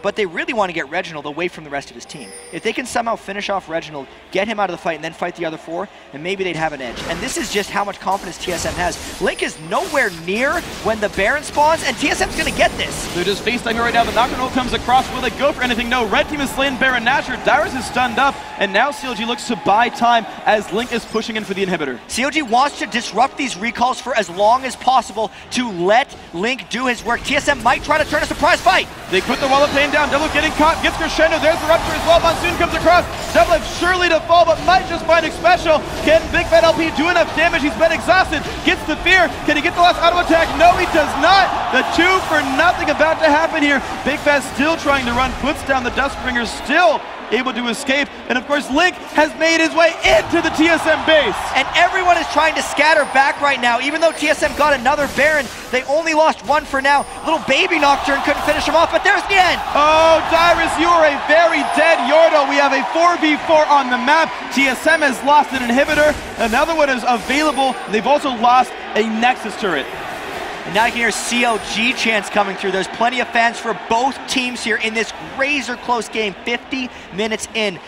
but they really want to get Reginald away from the rest of his team. If they can somehow finish off Reginald, get him out of the fight, and then fight the other 4, and maybe they'd have an edge. And this is just how much confidence TSM has. Link is nowhere near when the Baron spawns, and TSM's going to get this. They're just face-timing right now. The knock-on ult comes across. Will they go for anything? No. Red team has slain Baron Nashor. Dyrus is stunned up, and now COG looks to buy time as Link is pushing in for the inhibitor. COG wants to disrupt these recalls for as long as possible to let Link do his work. TSM might try to turn a surprise fight. They put the wall of pain down. Double getting caught, gets Crescendo. There's the rupture as well. Monsoon comes across. Double surely to fall, but might just find Xpecial. Can Big Fat LP do enough damage? He's been exhausted. Gets the fear. Can he get the last auto attack? No, he does not. The 2 for nothing about to happen here. Big Fat still trying to run, puts down the Dustbringer, still able to escape. And of course, Link has made his way into the TSM base. And everyone is trying to scatter back right now. Even though TSM got another Baron, they only lost 1 for now. Little baby Nocturne couldn't finish him off, but there's the end. Oh, Dyrus, you are a very dead Yordle. We have a 4v4 on the map. TSM has lost an inhibitor. Another one is available. They've also lost a Nexus turret. And now you can hear COG chants coming through. There's plenty of fans for both teams here in this razor-close game, 50 minutes in.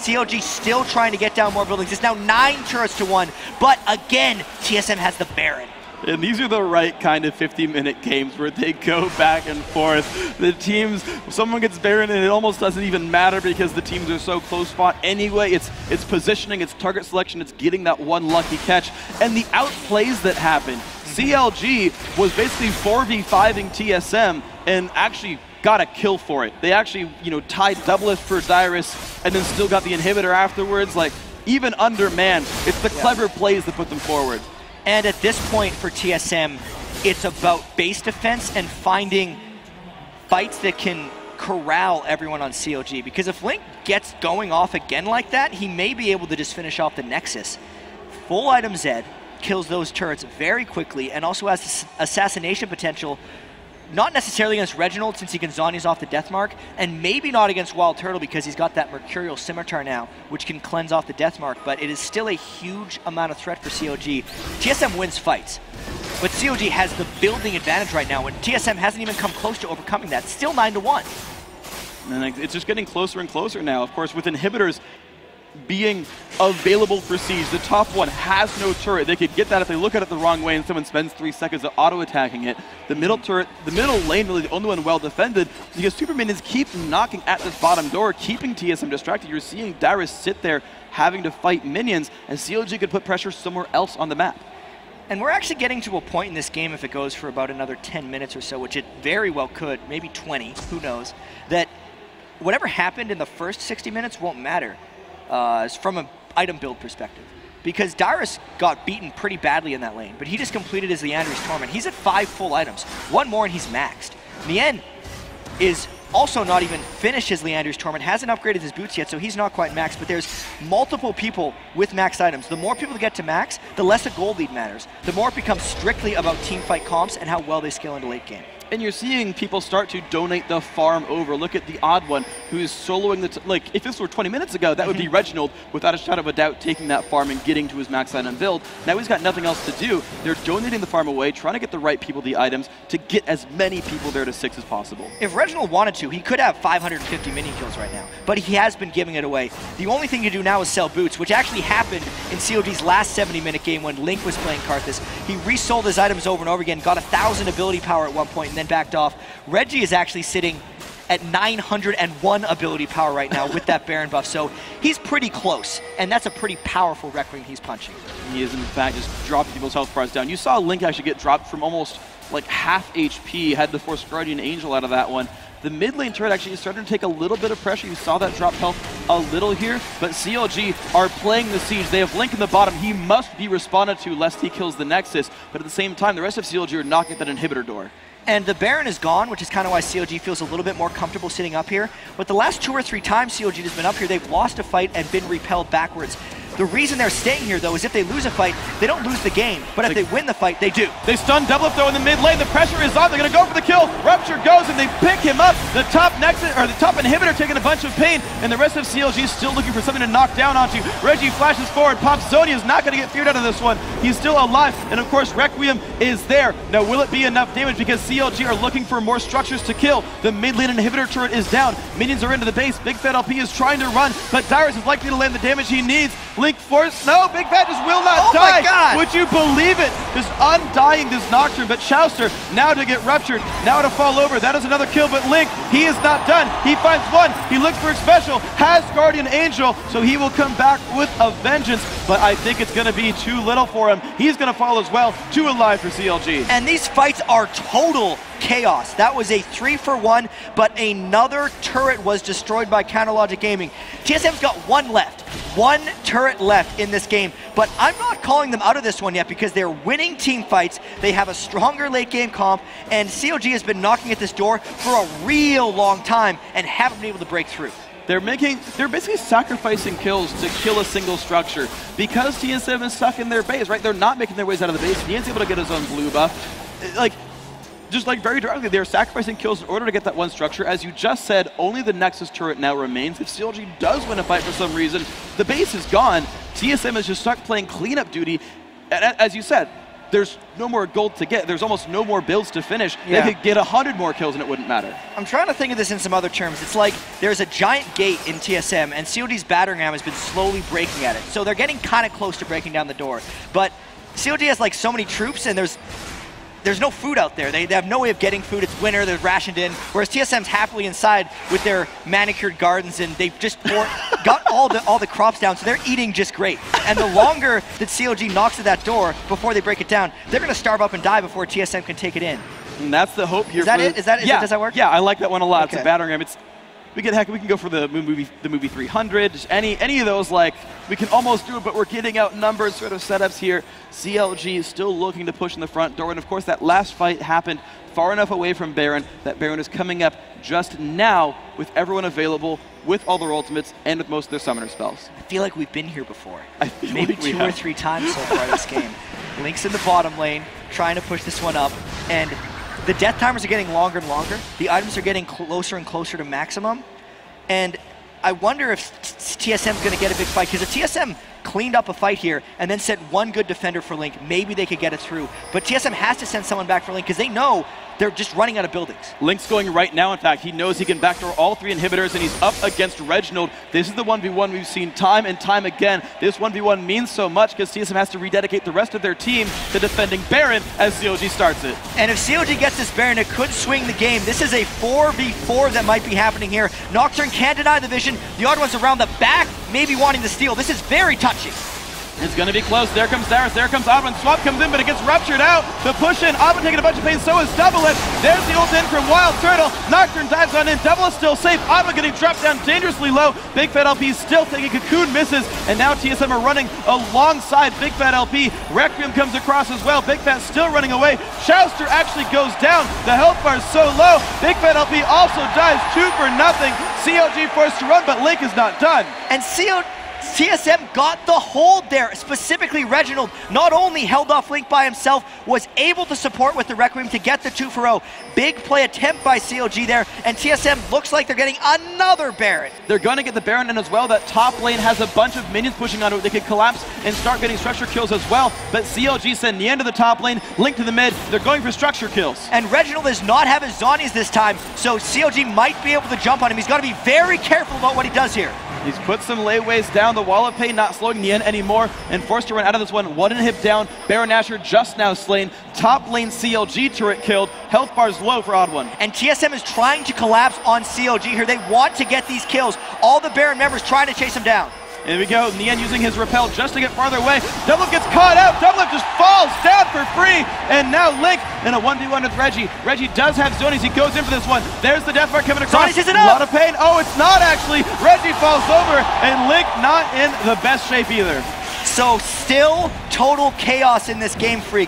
COG still trying to get down more buildings. It's now 9 turrets to 1, but again, TSM has the Baron. And these are the right kind of 50-minute games where they go back and forth. The teams, someone gets Baron and it almost doesn't even matter because the teams are so close fought anyway. It's positioning, it's target selection, it's getting that one lucky catch, and the outplays that happen. CLG was basically 4v5ing TSM and actually got a kill for it. They actually, tied Doublelift for Dyrus and then still got the inhibitor afterwards. Like, even undermanned, it's the clever plays that put them forward. And at this point for TSM, it's about base defense and finding fights that can corral everyone on COG. Because if Link gets going off again like that, he may be able to just finish off the Nexus. Full item Zed kills those turrets very quickly and also has assassination potential, not necessarily against Reginald since he can Zhonya's off the death mark, and maybe not against Wild Turtle because he's got that Mercurial Scimitar now, which can cleanse off the death mark, but it is still a huge amount of threat for COG. TSM wins fights, but COG has the building advantage right now, and TSM hasn't even come close to overcoming that. Still 9-1. And it's just getting closer and closer now. Of course, with inhibitors being available for Siege, the top one has no turret. They could get that if they look at it the wrong way and someone spends 3 seconds of auto-attacking it. The middle turret, the middle lane, really the only one well defended because Super Minions keep knocking at this bottom door, keeping TSM distracted. You're seeing Dyrus sit there having to fight minions, and COG could put pressure somewhere else on the map. And we're actually getting to a point in this game, if it goes for about another 10 minutes or so, which it very well could, maybe 20, who knows, that whatever happened in the first 60 minutes won't matter. From an item build perspective. Because Dyrus got beaten pretty badly in that lane, but he just completed his Liandry's Torment. He's at 5 full items. 1 more and he's maxed. Mien is also not even finished his Liandry's Torment, hasn't upgraded his boots yet, so he's not quite maxed, but there's multiple people with max items. The more people get to max, the less a gold lead matters. The more it becomes strictly about teamfight comps and how well they scale into late game. And you're seeing people start to donate the farm over. Look at the odd one who's soloing the, like, if this were 20 minutes ago, that would be Reginald, without a shadow of a doubt, taking that farm and getting to his max item build. Now he's got nothing else to do. They're donating the farm away, trying to get the right people the items to get as many people there to 6 as possible. If Reginald wanted to, he could have 550 minion kills right now, but he has been giving it away. The only thing to do now is sell boots, which actually happened in COG's last 70-minute game when Link was playing Karthus. He resold his items over and over again, got 1,000 ability power at one point, and then backed off. Reggie is actually sitting at 901 ability power right now with that Baron buff, so he's pretty close, and that's a pretty powerful Requiem he's punching. He is, in fact, just dropping people's health bars down. You saw Link actually get dropped from almost like half HP, had to force Guardian Angel out of that one. The mid lane turret actually is starting to take a little bit of pressure. You saw that drop health a little here, but CLG are playing the siege. They have Link in the bottom. He must be responded to lest he kills the Nexus, but at the same time, the rest of CLG are knocking at that inhibitor door. And the Baron is gone, which is kind of why CLG feels a little bit more comfortable sitting up here. But the last 2 or 3 times CLG has been up here, they've lost a fight and been repelled backwards. The reason they're staying here, though, is if they lose a fight, they don't lose the game. But if they win the fight, they do. They stun Doublelift, though, in the mid lane. The pressure is on. They're going to go for the kill. Rupture goes, and they pick him up. The top Nexus, or the top inhibitor taking a bunch of pain, and the rest of CLG is still looking for something to knock down onto. Reggie flashes forward. Pops Zhonya is not going to get feared out of this one. He's still alive, and of course, Requiem is there. Now, will it be enough damage? Because CLG are looking for more structures to kill. The mid lane inhibitor turret is down. Minions are into the base. Big Fat LP is trying to run, but Dyrus is likely to land the damage he needs. Link force. No, Big Fat just will not die. My God. Would you believe it? Just undying this Nocturne, but Chauster now to get ruptured, now to fall over. That is another kill, but Link, he is not done. He finds one. He looks for a special, has Guardian Angel, so he will come back with a vengeance, but I think it's going to be too little for him. He's going to fall as well. 2 alive for CLG. And these fights are total chaos. That was a 3-for-1, but another turret was destroyed by Counterlogic Gaming. TSM's got 1 left. 1 turret left in this game, but I'm not calling them out of this one yet because they're winning team fights. They have a stronger late game comp, and COG has been knocking at this door for a real long time and haven't been able to break through. They're basically sacrificing kills to kill a single structure because TSM is stuck in their base, right? They're not making their ways out of the base. He is able to get his own blue buff. Just very directly, they're sacrificing kills in order to get that one structure. As you just said, only the Nexus turret now remains. If CLG does win a fight for some reason, the base is gone. TSM is just stuck playing cleanup duty. And as you said, there's no more gold to get. There's almost no more builds to finish. Yeah. They could get 100 more kills and it wouldn't matter. I'm trying to think of this in some other terms. It's like there's a giant gate in TSM, and COD's battering ram has been slowly breaking at it. So they're getting kind of close to breaking down the door. But COD has like so many troops, and there's no food out there. They have no way of getting food. It's winter, they're rationed in. Whereas TSM's happily inside with their manicured gardens, and they've just got all the crops down, so they're eating just great. And the longer that COG knocks at that door before they break it down, they're going to starve up and die before TSM can take it in. And that's the hope here. Is that it? Does that work? Yeah, I like that one a lot. Okay. It's a battering ram. We can go for the movie 300. Just any of those, like, we can almost do it, but we're getting outnumbered sort of setups here. CLG is still looking to push in the front door, and of course that last fight happened far enough away from Baron that Baron is coming up just now with everyone available, with all their ultimates, and with most of their summoner spells. I feel like we've been here before. I feel Maybe like we 2 have. or 3 times so far this game. Link's in the bottom lane, trying to push this one up, and the death timers are getting longer and longer. The items are getting closer and closer to maximum. And I wonder if TSM's going to get a big fight, because if TSM cleaned up a fight here and then sent 1 good defender for Link, maybe they could get it through. But TSM has to send someone back for Link because they know they're just running out of buildings. Link's going right now, in fact. He knows he can backdoor all 3 inhibitors, and he's up against Reginald. This is the 1v1 we've seen time and time again. This 1v1 means so much because TSM has to rededicate the rest of their team to defending Baron as COG starts it. And if COG gets this Baron, it could swing the game. This is a 4v4 that might be happening here. Nocturne can't deny the vision. The odd one's around the back, maybe wanting to steal. This is very touchy. It's going to be close. There comes Dyrus. There comes Oddman. Swap comes in, but it gets ruptured out. The push in. Oddman taking a bunch of pain. So is Doublelift. There's the ult in from Wild Turtle. Nocturne dives on in. Doublelift still safe. Oddman getting dropped down dangerously low. Big Fat LP still taking Cocoon misses. And now TSM are running alongside Big Fat LP. Requiem comes across as well. Big Fat still running away. Chauster actually goes down. The health bar is so low. Big Fat LP also dies 2 for nothing. COG forced to run, but Link is not done. And TSM got the hold there. Specifically, Reginald not only held off Link by himself, was able to support with the Requiem to get the 2-for-0. Big play attempt by CLG there, and TSM looks like they're getting another Baron. They're going to get the Baron in as well. That top lane has a bunch of minions pushing onto it. They could collapse and start getting structure kills as well, but CLG send Nien to the top lane, Link to the mid. They're going for structure kills. And Reginald does not have his Zhonya's this time, so CLG might be able to jump on him. He's got to be very careful about what he does here. He's put some layways down, the wall of pain not slowing Nien anymore, and forced to run out of this one. One inhib down, Baron Nashor just now slain. Top lane CLG turret killed, health bar's low for Odd One. And TSM is trying to collapse on CLG here. They want to get these kills. All the Baron members trying to chase him down. Here we go, Nien using his repel just to get farther away. Doublelift gets caught out, Doublelift just falls down for free, and now Link in a 1v1 with Reggie. Reggie does have Zhonya's, he goes in for this one. There's the death bar coming across. Zhonya's isn't a up. lot of pain. Oh, it's not actually. Reggie falls over, and Link not in the best shape either. So still total chaos in this game, Freak.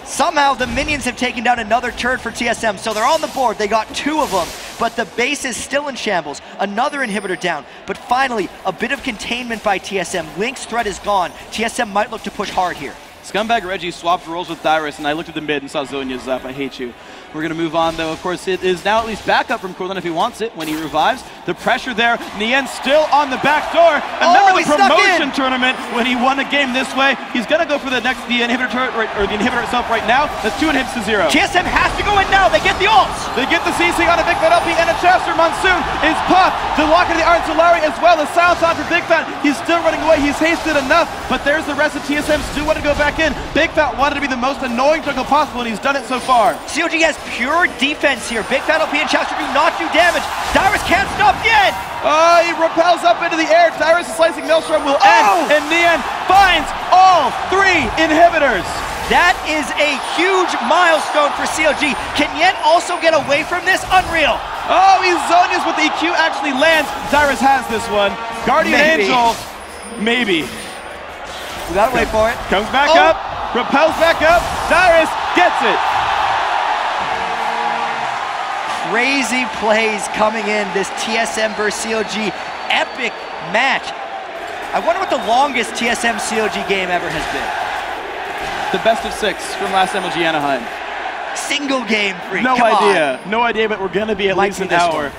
Somehow the minions have taken down another turret for TSM, so they're on the board. They got 2 of them, but the base is still in shambles. Another inhibitor down, but finally a bit of containment by TSM. Link's threat is gone. TSM might look to push hard here. Scumbag Reggie swapped roles with Dyrus, and I looked at the mid and saw Zhonya's up. I hate you. We're going to move on, though. Of course, it is now at least backup from Corlin if he wants it when he revives. The pressure there. Nien still on the back door. And remember the promotion tournament when he won a game this way. He's going to go for the inhibitor turret, or the inhibitor itself right now. That's 2 inhibs to 0. TSM has to go in now. They get the ults. They get the CC on a Big Fat LP, and a Chester Monsoon is popped. The lock of the Iron Solari as well. The silence on for Big Fat. He's still running away. He's hasted enough, but there's the rest of TSM still want to go back in. Big Fat wanted to be the most annoying jungle possible, and he's done it so far. CLG has pure defense here. Big Fat LP and Chester do not do damage. Dyrus can't stop Nien. Oh, he repels up into the air. Dyrus' slicing Maelstrom will end, and Nien finds all 3 inhibitors. That is a huge milestone for CLG. Can Nien also get away from this? Unreal. Oh, he's Zhonya's, but the EQ actually lands. Dyrus has this one. Guardian Angel, maybe. We gotta wait for it. Comes back up, repels back up. Dyrus gets it. Crazy plays coming in this TSM versus CLG epic match. I wonder what the longest TSM CLG game ever has been. The best of 6 from last MLG Anaheim. Single game, Freak. No idea. No idea, but we're going to be at least an hour.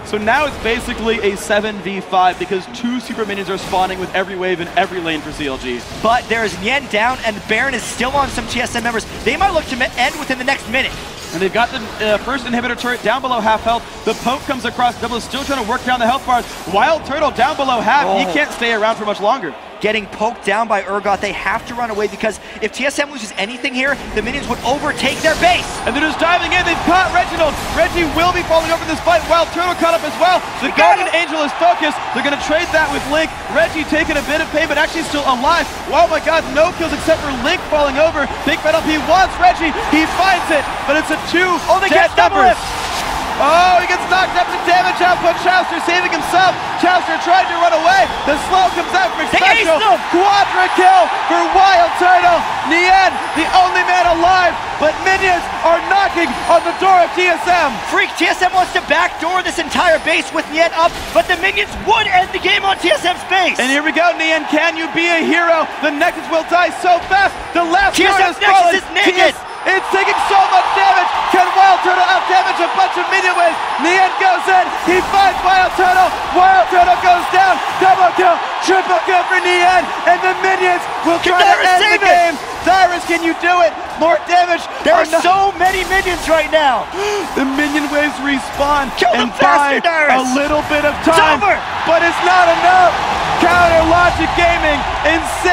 So now it's basically a 7v5 because 2 super minions are spawning with every wave in every lane for CLG. But there's Nien down and Baron is still on some TSM members. They might look to end within the next minute. And they've got the first inhibitor turret down below half health. The poke comes across. Double is still trying to work down the health bars. Wild Turtle down below half. He can't stay around for much longer. Getting poked down by Urgot. They have to run away because if TSM loses anything here, the minions would overtake their base. And they're just diving in. They've caught Reginald. Reggie will be falling over this fight. Wild Turtle caught up as well. The Guardian Angel is focused. They're going to trade that with Link. Reggie taking a bit of pain, but actually still alive. Oh my god, no kills except for Link falling over. Big Fat LP wants Reggie. He finds it, but it's a 2. Oh, they get double lift. Oh, he gets knocked up to damage output. Chowster saving himself. Chowster tried to run away. The slow comes out from Special. Quadra kill for Wild Turtle. Nien, the only man alive, but minions are knocking on the door of TSM. Freak, TSM wants to backdoor this entire base with Nien up, but the minions would end the game on TSM's base. And here we go, Nien, can you be a hero? The Nexus will die so fast. The last TSM's Nexus is naked. It's taking so much damage. Can Wild Turtle out-damage a bunch of minion waves? Nien goes in. He finds Wild Turtle. Wild Turtle goes down. Double kill. Triple kill for Nien. And the minions will try to end the game. Dyrus, can you do it? More damage. There are so many minions right now. The minion waves respawn and buy a little bit of time. But it's not enough. Counter Logic Gaming in 6